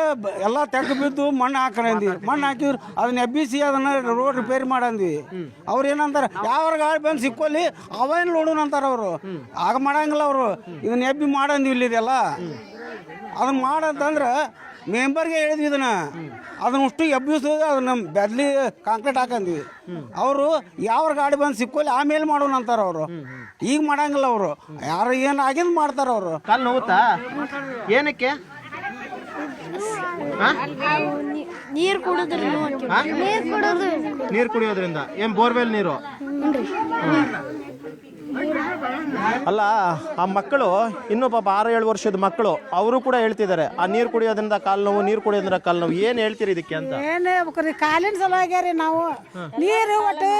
ಎಲ್ಲ ತೆಗ್ದು ಬಿದ್ದು ಮಣ್ಣು ಹಾಕೊಂಡ್ವಿ, ಮಣ್ಣು ಹಾಕಿದ್ರು ಅದನ್ನ ಎಬ್ಬಿಸಿ ಅದನ್ನ ರೋಡ್ ರಿಪೇರಿ ಮಾಡಂದ್ವಿ. ಅವ್ರು ಏನಂತಾರೆ, ಯಾವ ಗಾಡಿ ಬಂದು ಸಿಕ್ಕೋಲಿ ಅವೇನು ನೋಡೋಣ ಅಂತಾರೆ ಅವರು. ಆಗ ಮಾಡಂಗಿಲ್ಲ ಅವರು, ಇದನ್ನ ಎಬ್ಬಿ ಮಾಡಂದ್ವಿ ಇಲ್ಲಿದೆಲ್ಲ. ಅದನ್ನ ಮಾಡಂತಂದ್ರೆ ಮೆಂಬರ್ಗೆ ಹೇಳಿದ್ವಿ ಇದನ್ನ, ಅದನ್ನ ಅಷ್ಟು ಎಬ್ಬಿಸೋದು ಅದನ್ನ ಬೆದ್ಲಿ ಕಾಂಕ್ರೀಟ್ ಹಾಕಂದ್ವಿ. ಅವರು ಯಾವ ಗಾಡಿ ಬಂದು ಸಿಕ್ಕೋಲಿ ಆಮೇಲೆ ಮಾಡೋಣ ಅಂತಾರೆ ಅವರು. ಈಗ ಮಾಡಂಗಿಲ್ಲ ಅವರು, ಯಾರು ಏನು ಆಗಿಂದ ಮಾಡ್ತಾರೆ ಅವರು. ಕಾಲು ನೋವುತ್ತಾ? ಏನಕ್ಕೆ? ನೀರು ಕುಡಿದ್ರಿ ನೀರು ಕುಡಿಯೋದ್ರಿಂದ? ಏನ್ ಬೋರ್ವೆಲ್ ನೀರು? ಅಲ್ಲ, ಆ ಮಕ್ಕಳು ಇನ್ನೂ ಪಾಪ 6-7 ವರ್ಷದ ಮಕ್ಕಳು, ಅವರು ಕೂಡ ಹೇಳ್ತಿದ್ದಾರೆ ಆ ನೀರು ಕುಡಿಯೋದ್ರಿಂದ ಕಾಲು ನೋವು, ನೀರು ಕುಡಿಯೋದ್ರಿಂದ ಕಾಲು ನೋವು. ಏನು ಹೇಳ್ತೀರಿ ಇದಕ್ಕೆ ಅಂತ? ಏನು ಹೇಳ್ಬೇಕ್ರಿ, ಕಾಲಿನ ಸಲುವಾಗ್ಯಾರಿ ನಾವು ನೀರು ಒಟ್ಟು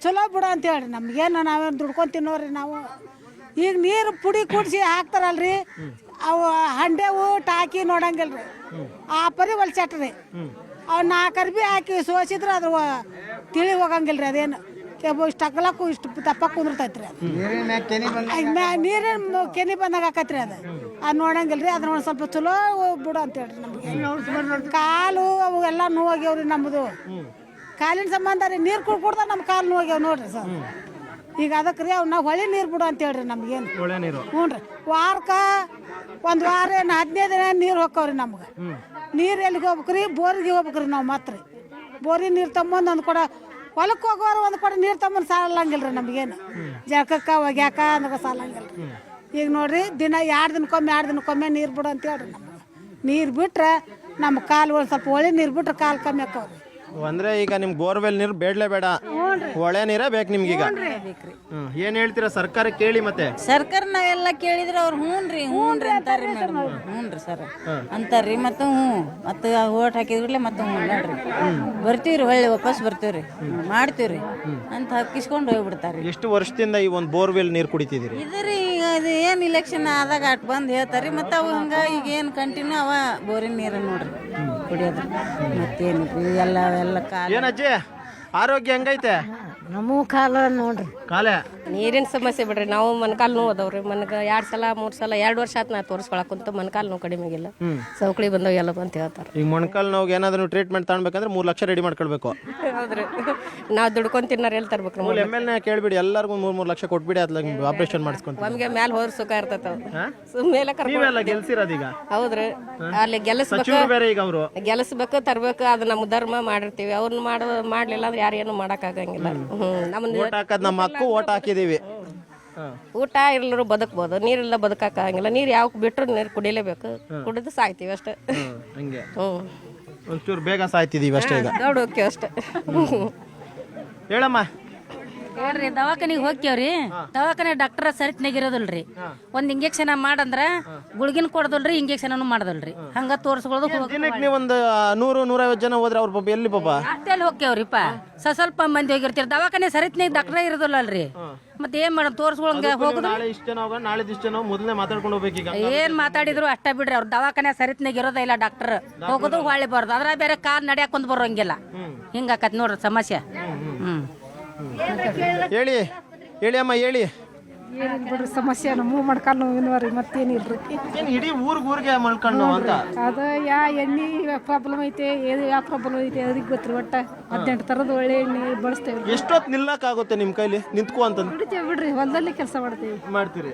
ಚಲೋ ಬಿಡ ಅಂತ ಹೇಳ್ರಿ. ನಮ್ಗೇನು ನಾವೇನು ದುಡ್ಕೊಂಡು ತಿನ್ನೋರಿ ನಾವು. ಈಗ ನೀರು ಪುಡಿ ಕುಡಿಸಿ ಹಾಕ್ತಾರಲ್ರಿ, ಅವು ಹಂಡೆವು ಟಾಕಿ ನೋಡಂಗಿಲ್ರಿ, ಆ ಪರಿ ಹೊಲ್ಸಟ್ರಿ. ಅವು 4 ಅರ್ಬಿ ಹಾಕಿ ಸೋಸಿದ್ರೆ ಅದು ತಿಳಿ ಹೋಗಂಗಿಲ್ರಿ. ಅದೇನು ಇಷ್ಟು ಅಗಲಕ್ಕೂ ಇಷ್ಟು ದಪ್ಪ ಕುಂದಿರ್ತೈತ್ರಿ. ಅದು ನೀರಿನ ಕೆನಿ ಬಂದಾಗ ಹಾಕತ್ರಿ, ಅದು ನೋಡಂಗಿಲ್ರಿ. ಅದನ್ನ ಒಂದು ಸ್ವಲ್ಪ ಚಲೋ ಬಿಡು ಅಂತ ಹೇಳ್ರಿ. ನಮ್ಗೆ ಕಾಲು ಅವು ಎಲ್ಲ ನೋವಾಗ್ಯಾವ್ರಿ. ನಮ್ಮದು ಕಾಲಿನ ಸಂಬಂಧ ರೀ, ನೀರು ಕುಡ್ದ ನಮ್ಮ ಕಾಲು ನೋವಾಗ್ಯಾವ ನೋಡ್ರಿ ಸರ್. ಈಗ ಅದಕ್ಕೆ ರೀ ಅವು ನಾವು ಹೊಳೆ ನೀರು ಬಿಡು ಅಂತ ಹೇಳ್ರಿ. ನಮ್ಗೇನು ಹ್ಞೂ ರೀ, ವಾರಕ್ಕೆ 1 ವಾರ ಏನು 15 ದಿನ ನೀರು ಹೋಗ್ತಾವ್ರಿ ನಮ್ಗೆ. ನೀರು ಎಲ್ಲಿಗೆ ಹೋಗ್ಬೇಕ್ರಿ? ಬೋರಿಗೆ ಹೋಗ್ಬೇಕ್ರಿ ನಾವು. ಮಾತ್ರ ಬೋರಿ ನೀರು ತಗೊಂಬಂದು ಒಂದು ಕೊಡ ಹೊಲಕ್ಕೆ ಹೋಗೋರು ಒಂದು ಕೊಡ ನೀರು ತಗೊಂಬಂದು ಸಾಲಂಗಿಲ್ಲ ರೀ ನಮಗೇನು. ಜಳಕಕ್ಕೆ ಒಗ್ಯಾಕ ಅಂದಾಗ ಸಾಲಂಗಿಲ್ಲ ರೀ. ಈಗ ನೋಡ್ರಿ, ದಿನ 2 ದಿನಕ್ಕೊಮ್ಮೆ ನೀರು ಬಿಡು ಅಂತ ಹೇಳ್ರಿ ನಮ್ಗೆ. ನೀರು ಬಿಟ್ರೆ ನಮ್ಮ ಕಾಲು ಒಂದು ಸ್ವಲ್ಪ ಒಳ್ಳೆ ನೀರು ಬಿಟ್ರೆ ಕಾಲು ಕಮ್ಮಿ ಆಕವ್ರಿ. ಅಂದ್ರೆ ಈಗ ನಿಮ್ಗೆ ಬೋರ್ವೆಲ್ ನೀರು ಬೇಡಲೇ ಬೇಡ, ಹೊಳೆ ನೀರೇ ಬೇಕು ನಿಮ್ಗೀಗ. ಏನ್ ಹೇಳ್ತೀರಾ ಸರ್ಕಾರ ಕೇಳಿ? ಮತ್ತೆ ಸರ್ಕಾರ ನಾವೆಲ್ಲ ಕೇಳಿದ್ರೆ ಅವ್ರು ಹ್ಞೂನ್ರಿ ಅಂತಾರ್ರಿ ಮೇಡಮ್. ಹ್ಞೂನ್ರಿ ಸರ್ ಅಂತಾರ್ರಿ. ಮತ್ತೆ ಮತ್ತೆ ಓಟ್ ಹಾಕಿದ್ರಲ್ಲೇ ಮತ್ತೆ ನೋಡ್ರಿ ಬರ್ತೀವ್ರಿ, ಹೊಳ್ಳಿ ವಾಪಸ್ ಬರ್ತೀವ್ರಿ, ಮಾಡ್ತೀವ್ರಿ ಅಂತ ಹಾಕಿಸ್ಕೊಂಡು ಹೋಗ್ಬಿಡ್ತಾರ್ರಿ. ಎಷ್ಟು ವರ್ಷದಿಂದ ಈ ಒಂದು ಬೋರ್ವೆಲ್ ನೀರು ಕುಡಿತಿದ್ದೀರಿ? ಇದ್ರಿ ಈಗ ಅದು ಏನು ಇಲೆಕ್ಷನ್ ಆದಾಗ ಅಟ್ ಬಂದು ಹೇಳ್ತಾರ್ರಿ. ಮತ್ತೆ ಅವು ಹಂಗ ಈಗ ಏನು ಕಂಟಿನ್ಯೂ ಅವ ಬೋರಿನ ನೀರು ನೋಡ್ರಿ ಕುಡಿಯೋದು. ಮತ್ತೇನು ಎಲ್ಲ ಕಾಲ. ಏನಜ್ಜಿ ಆರೋಗ್ಯ ಹೆಂಗೈತೆ? ನಮ್ಮ ಕಾಲ ನೋಡ್ರಿ ಕಾಲೇ ನೀರಿನ ಸಮಸ್ಯೆ ಬಿಡ್ರಿ. ನಾವು ಮೊಣಕಾಲು ನೋವು ಅದಾವ್ರಿ. ನನಗೆ 2 ಸಲ 3 ಸಲ 2 ವರ್ಷ ಆಯ್ತು ನಾ ತೋರಿಸ್ಕೊಳಕ್ಕಂತ. ಮೊಣಕಾಲು ನೋವು ಕಡಿಮೆ ಆಗಿಲ್ಲ, ಸೌಕಳಿ ಬಂದವ ಎಲ್ಲ ಅಂತ ಹೇಳ್ತಾರೆ. ಈಗ ಮೊಣಕಾಲು ನೋವಿಗೆ ಏನಾದ್ರು ಟ್ರೀಟ್ಮೆಂಟ್ ತಗೊಳ್ಬೇಕಂದ್ರೆ 3 ಲಕ್ಷ ರೆಡಿ ಮಾಡ್ಕೊಳ್ಬೇಕು. ಹೌದ್ರಿ, ನಾವು ದುಡ್ಕೊಂಡ್ ತಿನ್ನಾರ ಎಲ್ಲಿ ತರ್ಬೇಕು? MLA ಕೇಳ್ಬಿಡಿ, ಎಲ್ಲರಿಗೂ 3 ಲಕ್ಷ ಕೊಟ್ಬಿಡಿ, ಅದ್ಲ ಆಪರೇಷನ್ ಮಾಡಿಸ್ಕೊಂತ ಒಮ್ಗೆ ಮ್ಯಾಲ ಹೋದ್ರ ಸುಖ ಇರ್ತೈತ. ಮೇಲೆ ನೀವೆಲ್ಲ ಗೆಲ್ಸಿರೋದೀಗ. ಹೌದ್ರಿ, ಅಲ್ಲಿ ಗೆಲ್ಲಿಸ್ಬೇಕು, ಬೇರೆ ಈಗ ಅವರು ಗೆಲ್ಲಿಸ್ಬೇಕು, ತರ್ಬೇಕು. ಅದು ನಮ್ಮ ಧರ್ಮ ಮಾಡಿರ್ತೀವಿ. ಅವ್ರನ್ನ ಮಾಡ್ಲಿಲ್ಲ ಅಂದ್ರೆ ಯಾರೇನು ಮಾಡಕ್ ಆಗಂಗಿಲ್ಲ. ನಮ್ದು ಓಟ್ ಹಾಕದ್ ನಮ್ಮ ಹಕ್ಕು, ಓಟ್ ಹಾಕಿದೀವಿ. ಊಟ ಇರ್ಲರು ಬದುಕ್ಬೋದು, ನೀರಿಲ್ಲ ಬದುಕಾಗಂಗಿಲ್ಲ. ನೀರು ಯಾವ ಬಿಟ್ರು ನೀರು ಕುಡಿಲೇಬೇಕು. ಕುಡಿದು ಸಾಯ್ತೀವಿ ಅಷ್ಟೇ. ಹಂಗೆ ಒಂಚೂರು ಬೇಗ ಸಾಯ್ತಿದೀವಿ ಅಷ್ಟೇ. ಈಗ ದೊಡ್ಡ ಹೋಗ್ತೀವಿ ಅಷ್ಟೇ. ಹೇಳಮ್ಮ. ಹೇಳ್ರಿ, ದವಾಖಾನಿಗೆ ಹೋಗ್ತೇವ್ರಿ. ದವಾಖಾನೆ ಡಾಕ್ಟರ್ ಸರಿತ್ನಾಗಿರೋದಿಲ್ರಿ. ಒಂದ್ ಇಂಜೆಕ್ಷನ್ ಮಾಡಂದ್ರ ಗುಳ್ಗಿನ ಕೊಡದಲ್ರಿ, ಇಂಜೆಕ್ಷನ್ ಮಾಡದಲ್ರಿ. ಹಂಗ ತೋರಿಸ್ಕೊಳ್ಳೋದು. ದಿನಕ್ಕೆ ನೀವು ಒಂದು 100-150 ಜನ ಹೋದ್ರೆ ಅವ್ರ ಪಾಪ ಎಲ್ಲಿ ಪಾಪ ಅಷ್ಟೆಲ್ಲಿ ಹೋಗ್ತೇವ್ರಿಪ್ಪ. ಸ್ವಲ್ಪ ಮಂದಿ ಹೋಗಿರ್ತೀರಿ. ದವಾಖಾನೆ ಸರಿತ್ನಾಗ ಡಾಕ್ಟರ್ ಇರೋದಿಲ್ಲಲ್ರಿ. ಮತ್ತೆ ಏನ್ ಮಾಡೋದು? ತೋರಿಸ್ಕೊಳಂಗ ಹೋಗುದು. ನಾಳೆ ಇಷ್ಟ ಜನ ಹೋಗೋಣ, ನಾಳೆ ಇಷ್ಟ ಜನ ಮೊದಲೇ ಮಾತಾಡ್ಕೊಂಡು ಹೋಗ್ಬೇಕೀಗ. ಏನ್ ಮಾತಾಡಿದ್ರು ಅಷ್ಟ ಬಿಡ್ರಿ. ಅವ್ರ ದವಾಖಾನೆ ಸರಿತ್ನಾಗ ಇರೋದ ಇಲ್ಲ. ಡಾಕ್ಟರ್ ಹೋಗುದು, ಹೊಳ್ಳಿ ಬರೋದು. ಅದ್ರ ಬೇರೆ ಕಾಲ್ ನಡ್ಯಾಕ್ ಕುಂದ್ ಬರೋಂಗಿಲ್ಲ. ಹಿಂಗಾಕತ್ ನೋಡ್ರಿ ಸಮಸ್ಯೆ. ಹೇಳಿ ಅಮ್ಮ, ಹೇಳಿ. ಬಿಡ್ರಿ ಸಮಸ್ಯೆ. ನಮ್ಮ ಮೊಣಕಾಲು ನೋವಿನವ್ರಿ, ಮತ್ತೇನಿಲ್ರಿ. ಇಡೀ ಊರಿಗೆ ಮೊಳ್ಕೊಂಡು ಅಂತ ಅದು ಎಣ್ಣೆ ಪ್ರಾಬ್ಲಮ್ ಐತೆ, ಯಾವ ಪ್ರಾಬ್ಲಮ್ ಐತೆ ಅದ್ರಿಗೆ ಗೊತ್ತಿರಿ. ಒಟ್ಟ 18 ಥರದ ಒಳ್ಳೆ ಎಣ್ಣೆ ಬಳಸ್ತೇವೆ. ಎಷ್ಟೊತ್ತು ನಿಲ್ಲಕ್ಕಾಗುತ್ತೆ ನಿಮ್ಮ ಕೈಲಿ? ನಿಂತ್ಕೋ ಅಂತ ಬಿಡ್ತೇವೆ ಬಿಡ್ರಿ, ಹೊಲದಲ್ಲಿ ಕೆಲಸ ಮಾಡ್ತೀರಿ.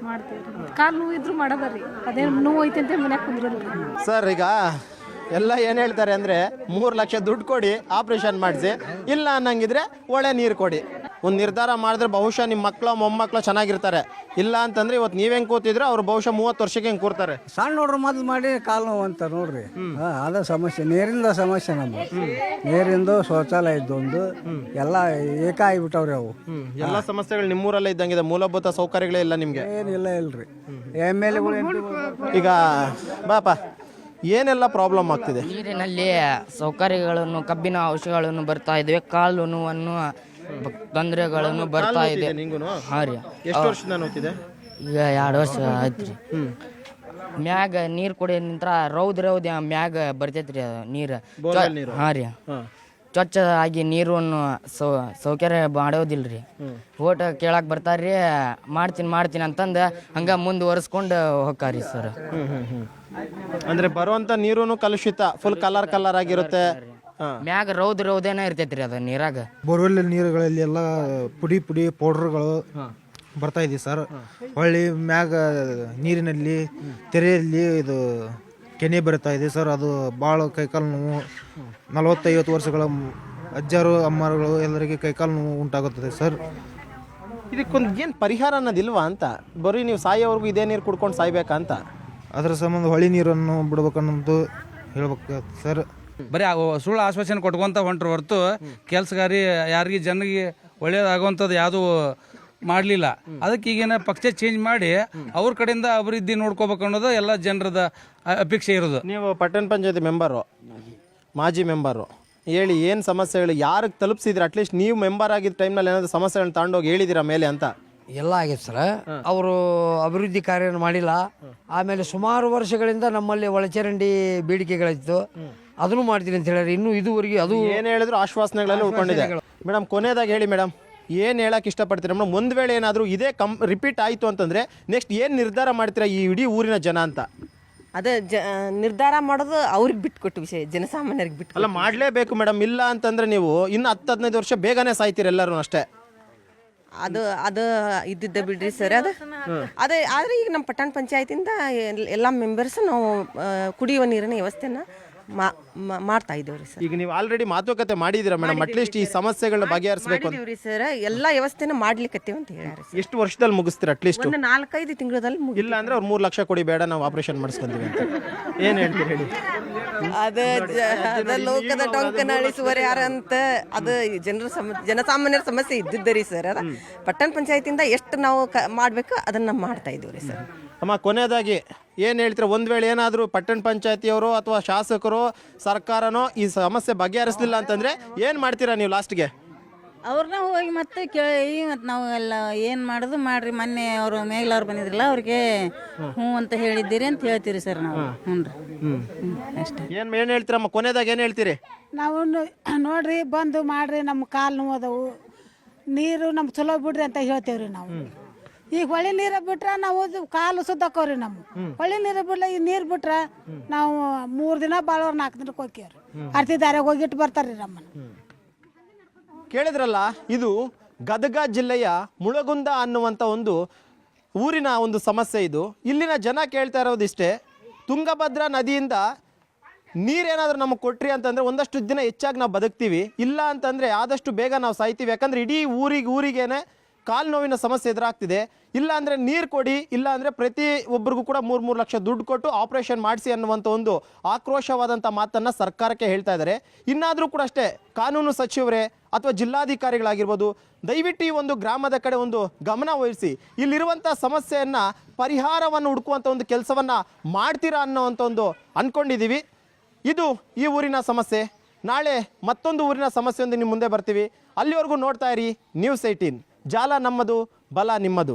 ಕಾಲು ನೋವು ಇದ್ರು ಮಾಡೋದರಿ. ಅದೇನು ನೋವು ಐತೆ ಅಂತ ಮನ್ಯಾಗ ಕುಂದ್ರಲ್ರಿ. ಸರ್, ಈಗ ಎಲ್ಲ ಏನು ಹೇಳ್ತಾರೆ ಅಂದರೆ 3 ಲಕ್ಷ ದುಡ್ಡು ಕೊಡಿ, ಆಪ್ರೇಷನ್ ಮಾಡಿಸಿ, ಇಲ್ಲ ಅನ್ನಂಗಿದ್ರೆ ಒಳ್ಳೆ ನೀರು ಕೊಡಿ. ಒಂದು ನಿರ್ಧಾರ ಮಾಡಿದ್ರೆ ಬಹುಶಃ ನಿಮ್ಮ ಮಕ್ಕಳು ಮೊಮ್ಮಕ್ಕಳು ಚೆನ್ನಾಗಿರ್ತಾರೆ. ಇಲ್ಲ ಅಂತಂದ್ರೆ ಇವತ್ತು ನೀವ್ ಹೆಂಗ್ ಕೂತಿದ್ರೆ ಅವ್ರು ಬಹುಶಃ 30 ವರ್ಷಕ್ಕೆ ಹೆಂಗ್ ಕೂರ್ತಾರೆ. ಸಣ್ಣ ನೋಡ್ರಿ ಮೊದಲು ಮಾಡಿ ಕಾಲು ನೋವು ಅಂತ ನೋಡ್ರಿ. ಅದ ಸಮಸ್ಯೆ, ನೀರಿಂದ ಸಮಸ್ಯೆ. ನಮ್ಮ ನೀರಿಂದು ಶೌಚಾಲಯ ಇದ್ದೊಂದು ಎಲ್ಲ ಏಕ ಆಗಿಬಿಟ್ಟವ್ರಿ ಅವು. ಎಲ್ಲ ಸಮಸ್ಯೆಗಳು ನಿಮ್ಮೂರಲ್ಲೇ ಇದ್ದಂಗಿದೆ. ಮೂಲಭೂತ ಸೌಕರ್ಯಗಳೇ ಇಲ್ಲ ನಿಮ್ಗೆ? ಏನಿಲ್ಲ ಇಲ್ರಿ. MLAಗಳು ಈಗ ಬಾಪ ಏನೆಲ್ಲ ಪ್ರಾಬ್ಲಮ್ ಆಗ್ತಿದೆ? ನೀರಿನಲ್ಲಿ ಸೌಕರ್ಯಗಳನ್ನು, ಕಬ್ಬಿನ ಅಂಶಗಳನ್ನು ಬರ್ತಾ ಇದ್ವಿ. ಕಾಲು ನೋವನ್ನು ತೊಂದರೆಗಳನ್ನು ಬರ್ತಾ ಇದೆ. ನಿಂಗೂನು? ಹಾಂ ರೀ. ಎಷ್ಟು ವರ್ಷದಿಂದ ನೋಡ್ತಿದೆ? ಈಗ 2 ವರ್ಷ ಆಯ್ತು ರೀ. ಮ್ಯಾಗ ನೀರು ಕುಡಿಯ ನಿಂತ್ರ ರೌದ್ ಮ್ಯಾಗ ಬರ್ತೈತ್ರಿ ಅದು ನೀರು ಹಾಂ ರೀ ಸ್ವಚ್ಛ ಆಗಿ ನೀರನ್ನು ಸೌಕರ್ಯ ಮಾಡೋದಿಲ್ರಿ ಓಟ್ ಕೇಳಕ್ಕೆ ಬರ್ತಾರ್ರಿ ಮಾಡ್ತೀನಿ ಅಂತಂದು ಹಂಗೆ ಮುಂದುವರಿಸ್ಕೊಂಡು ಹೋಗ್ತಾರ್ರಿ ಸರ್. ಅಂದ್ರೆ ಬರುವಂತ ನೀರು ಕಲುಷಿತ, ಫುಲ್ ಕಲರ್ ಆಗಿರುತ್ತೆ. ಮ್ಯಾಗ ರೌದೇನ ಇರ್ತೈತ್ರಿ ಅದು ನೀರಾಗ. ಬೋರ್ವೆಲ್ ನೀರುಗಳಲ್ಲಿ ಎಲ್ಲ ಪುಡಿ ಪೌಡ್ರ್ಗಳು ಬರ್ತಾ ಇದೆ ಸರ್. ಹೊಳ್ಳಿ ಮ್ಯಾಗ ನೀರಿನಲ್ಲಿ ತೆರೆಯಲ್ಲಿ ಇದು ಕೆನೆ ಬರುತ್ತಾ ಇದೆ ಸರ್. ಅದು ಭಾಳ ಕೈಕಾಲು ನೋವು, 40-50 ವರ್ಷಗಳ ಅಜ್ಜರು ಅಮ್ಮರುಗಳು ಎಲ್ಲರಿಗೆ ಕೈಕಾಲು ನೋವು ಉಂಟಾಗುತ್ತದೆ ಸರ್. ಇದಕ್ಕೊಂದು ಏನು ಪರಿಹಾರ ಅನ್ನೋದಿಲ್ವಾ ಅಂತ? ಬರೀ ನೀವು ಸಾಯೋವರೆಗೂ ಇದೇ ನೀರು ಕುಡ್ಕೊಂಡು ಸಾಯ್ಬೇಕಾ ಅಂತ? ಅದರ ಸಂಬಂಧ ಹೊಳಿ ನೀರನ್ನು ಬಿಡ್ಬೇಕನ್ನೋದು ಹೇಳ್ಬೇಕು ಸರ್. ಬರೀ ಸುಳ್ಳು ಆಶ್ವಾಸನೆ ಕೊಟ್ಕೊಂತ ಹೊಂಟ್ರು ಹೊರತು ಕೆಲಸಗಾರಿ ಯಾರಿಗೆ ಜನರಿಗೆ ಒಳ್ಳೇದಾಗುವಂಥದ್ದು ಯಾವುದೂ ಮಾಡಲಿಲ್ಲ. ಅದಕ್ಕೆ ಈಗೇನ ಪಕ್ಷ ಚೇಂಜ್ ಮಾಡಿ ಅವ್ರ ಕಡೆಯಿಂದ ಅಭಿವೃದ್ಧಿ ನೋಡ್ಕೋಬೇಕು ಅನ್ನೋದು ಎಲ್ಲ ಜನರದ ಅಪೇಕ್ಷೆ ಇರೋದು. ನೀವು ಪಟ್ಟಣ ಪಂಚಾಯತಿ ಮೆಂಬರು, ಮಾಜಿ ಮೆಂಬರು, ಹೇಳಿ ಏನು ಸಮಸ್ಯೆಗಳು ಯಾರಿಗೆ ತಲುಪಿಸಿದ್ರೆ? ಅಟ್ಲೀಸ್ಟ್ ನೀವು ಮೆಂಬರ್ ಆಗಿದ್ದ ಟೈಮ್ನಲ್ಲಿ ಏನಾದರೂ ಸಮಸ್ಯೆಗಳನ್ನ ತಗೊಂಡೋಗಿ ಹೇಳಿದ್ದೀರಾ ಮೇಲೆ ಅಂತ? ಎಲ್ಲ ಆಗೈತೆ ಸರ್. ಅವರು ಅಭಿವೃದ್ಧಿ ಕಾರ್ಯ ಮಾಡಿಲ್ಲ. ಆಮೇಲೆ ಸುಮಾರು ವರ್ಷಗಳಿಂದ ನಮ್ಮಲ್ಲಿ ಒಳಚರಂಡಿ ಬೇಡಿಕೆಗಳಿತ್ತು, ಅದನ್ನು ಮಾಡ್ತೀನಿ ಅಂತ ಹೇಳಿದ್ರೆ ಇನ್ನೂ ಇದುವರೆಗೆ ಅದು ಏನು ಹೇಳಿದ್ರು ಆಶ್ವಾಸನೆಗಳಲ್ಲಿ ಉಳ್ಕೊಂಡಿದೆ. ಮೇಡಮ್ ಕೊನೆಯದಾಗಿ ಹೇಳಿ ಮೇಡಮ್, ಏನು ಹೇಳಕ್ಕೆ ಇಷ್ಟಪಡ್ತೀರಾ ಮೇಡಮ್? ಒಂದು ವೇಳೆ ಏನಾದರೂ ಇದೇ ರಿಪೀಟ್ ಆಯಿತು ಅಂತಂದರೆ ನೆಕ್ಸ್ಟ್ ಏನು ನಿರ್ಧಾರ ಮಾಡ್ತೀರಾ ಈ ಇಡೀ ಊರಿನ ಜನ ಅಂತ? ಅದು ನಿರ್ಧಾರ ಮಾಡೋದು ಅವ್ರಿಗೆ ಬಿಟ್ಕೊಟ್ಟು ವಿಷಯ, ಜನಸಾಮಾನ್ಯರಿಗೆ ಬಿಟ್ಟು. ಅಲ್ಲ, ಮಾಡಲೇಬೇಕು ಮೇಡಮ್. ಇಲ್ಲ ಅಂತಂದರೆ ನೀವು ಇನ್ನು 10-15 ವರ್ಷ ಬೇಗನೆ ಸಾಯ್ತೀರಿ ಎಲ್ಲರೂ ಅಷ್ಟೇ. ಅದು ಇದ್ದಿದ್ದ ಬಿಡ್ರಿ ಸರ್. ಅದೇ ಆದರೆ ಈಗ ನಮ್ಮ ಪಟ್ಟಣ ಪಂಚಾಯತಿಂದ ಎಲ್ಲ ಮೆಂಬರ್ಸ್ ನಾವು ಕುಡಿಯುವ ನೀರಿನ ವ್ಯವಸ್ಥೆನ ಮಾಡ್ತಾ ಇದ್ದೇವ್ರಿ ಸರ್. ಈಗ ನೀವು ಆಲ್ರೆಡಿ ಮಾತುಕತೆ ಮಾಡಿದ್ದೀರಾ ಮೇಡಮ್? ಅಟ್ಲೀಸ್ಟ್ ಈ ಸಮಸ್ಯೆಗಳನ್ನ ಬಗೆಹರಿಸಬೇಕು ಅಂತ ಸರ್. ಎಲ್ಲ ವ್ಯವಸ್ಥೆನ ಮಾಡ್ಲಿಕ್ಕತ್ತೀವಿ ಅಂತ ಹೇಳ್ಯಾರ. ಎಷ್ಟು ವರ್ಷದಲ್ಲಿ ಮುಗಿಸ್ತೀರಾ? ಅಟ್ಲೀಸ್ಟ್ ಒಂದು 4-5 ತಿಂಗಳಲ್ಲಿ ಇಲ್ಲ ಅಂದ್ರೆ ಅವ್ರು 3 ಲಕ್ಷ ಕೊಡಿ, ಬೇಡ ನಾವು ಆಪರೇಷನ್ ಮಾಡಿಸ್ಕೊಂತೀವಿ ಅಂತ ಏನು ಹೇಳ್ತೀರಿ ಹೇಳಿ? ಅದ ಲೋಕದ ಟೊಂಕನ ಅಳಿಸುವರೆ ಯಾರಂತ ಅದು ಜನಸಾಮಾನ್ಯರ ಸಮಸ್ಯೆ ಇದ್ದಿದ್ದರಿ ಸರ್. ಅದ ಪಟ್ಟಣ ಪಂಚಾಯತಿಂದ ಎಷ್ಟು ನಾವು ಮಾಡ್ಬೇಕು ಅದನ್ನ ಮಾಡ್ತಾ ಇದ್ದೀವಿ ಸರ್. ಅಮ್ಮ, ಕೊನೆಯದಾಗಿ ಏನು ಹೇಳ್ತೀರಾ? ಒಂದು ವೇಳೆ ಏನಾದರೂ ಪಟ್ಟಣ ಪಂಚಾಯತಿಯವರು ಅಥವಾ ಶಾಸಕರು ಸರ್ಕಾರನೋ ಈ ಸಮಸ್ಯೆ ಬಗೆಹರಿಸಲಿಲ್ಲ ಅಂತಂದರೆ ಏನು ಮಾಡ್ತೀರಾ ನೀವು ಲಾಸ್ಟ್ಗೆ? ಅವ್ರನ್ನ ಹೋಗಿ ಮತ್ತೆ ಕೇಳಿ ಮತ್ತು ನಾವು ಎಲ್ಲ ಏನು ಮಾಡೋದು ಮಾಡ್ರಿ. ಮೊನ್ನೆ ಅವರು ಮೇಗ್ಲವ್ರು ಬಂದಿದ್ರಲ್ಲ, ಅವ್ರಿಗೆ ಹ್ಞೂ ಅಂತ ಹೇಳಿದ್ದೀರಿ ಅಂತ ಹೇಳ್ತೀರಿ ಸರ್ ನಾವು. ಹ್ಞೂ ರೀ, ಅಷ್ಟೇ. ಏನು ಹೇಳ್ತೀರಮ್ಮ ಕೊನೆಯದಾಗಿ ಏನು ಹೇಳ್ತೀರಿ? ನಾವು ನೋಡ್ರಿ ಬಂದು ಮಾಡ್ರಿ, ನಮ್ಮ ಕಾಲು ನೋವದವು, ನೀರು ನಮ್ಗೆ ಚಲೋ ಬಿಡ್ರಿ ಅಂತ ಹೇಳ್ತೇವ್ರಿ ನಾವು. ಈಗ ಹೊಳಿ ನೀರು ಬಿಟ್ರೆ ನಾವು ಕಾಲು ಸುದ್ದಕ್ಕವ್ರಿ. ನಮ್ಮ ಹೊಳಿ ನೀರು ಬಿಡ್ಲ ಈ ನೀರು ಬಿಟ್ರೆ ನಾವು 3 ದಿನ ಬಾಳೋರು 4 ದಿನಕ್ಕೆ ಹೋಗ್ಯವ್ರಿ. ಅರ್ತಿ ದಾರ್ಯಾಗ ಹೋಗಿಟ್ಟು ಬರ್ತಾರ್ರಿ ನಮ್ಮನ್ನ. ಕೇಳಿದ್ರಲ್ಲ, ಇದು ಗದಗ ಜಿಲ್ಲೆಯ ಮುಳಗುಂದ ಅನ್ನುವಂಥ ಒಂದು ಊರಿನ ಒಂದು ಸಮಸ್ಯೆ. ಇದು ಇಲ್ಲಿನ ಜನ ಕೇಳ್ತಾ ಇರೋದಿಷ್ಟೇ, ತುಂಗಭದ್ರಾ ನದಿಯಿಂದ ನೀರೇನಾದರೂ ನಮಗೆ ಕೊಟ್ರಿ ಅಂತಂದರೆ ಒಂದಷ್ಟು ದಿನ ಹೆಚ್ಚಾಗಿ ನಾವು ಬದುಕ್ತೀವಿ, ಇಲ್ಲ ಅಂತಂದರೆ ಆದಷ್ಟು ಬೇಗ ನಾವು ಸಾಯ್ತೀವಿ. ಯಾಕಂದರೆ ಇಡೀ ಊರಿಗೇನೆ ಕಾಲು ನೋವಿನ ಸಮಸ್ಯೆ ಎದುರಾಗ್ತಿದೆ. ಇಲ್ಲ ಅಂದರೆ ನೀರು ಕೊಡಿ, ಇಲ್ಲ ಅಂದರೆ ಪ್ರತಿ ಒಬ್ಬರಿಗೂ ಕೂಡ 3 ಲಕ್ಷ ದುಡ್ಡು ಕೊಟ್ಟು ಆಪರೇಷನ್ ಮಾಡಿಸಿ ಅನ್ನುವಂಥ ಒಂದು ಆಕ್ರೋಶವಾದಂಥ ಮಾತನ್ನು ಸರ್ಕಾರಕ್ಕೆ ಹೇಳ್ತಾ ಇದ್ದಾರೆ. ಇನ್ನಾದರೂ ಕೂಡ ಅಷ್ಟೇ, ಕಾನೂನು ಸಚಿವರೇ ಅಥವಾ ಜಿಲ್ಲಾಧಿಕಾರಿಗಳಾಗಿರ್ಬೋದು, ದಯವಿಟ್ಟು ಈ ಒಂದು ಗ್ರಾಮದ ಕಡೆ ಒಂದು ಗಮನ ವಹಿಸಿ ಇಲ್ಲಿರುವಂಥ ಸಮಸ್ಯೆಯನ್ನು ಪರಿಹಾರವನ್ನು ಹುಡುಕುವಂಥ ಒಂದು ಕೆಲಸವನ್ನು ಮಾಡ್ತೀರಾ ಅನ್ನೋವಂಥ ಒಂದು ಅಂದ್ಕೊಂಡಿದ್ದೀವಿ. ಇದು ಈ ಊರಿನ ಸಮಸ್ಯೆ. ನಾಳೆ ಮತ್ತೊಂದು ಊರಿನ ಸಮಸ್ಯೆಯೊಂದು ನಿಮ್ಮ ಮುಂದೆ ಬರ್ತೀವಿ. ಅಲ್ಲಿವರೆಗೂ ನೋಡ್ತಾ ಇರಿ News 18. ಜಾಲ ನಮ್ಮದು, ಬಲ ನಿಮ್ಮದು.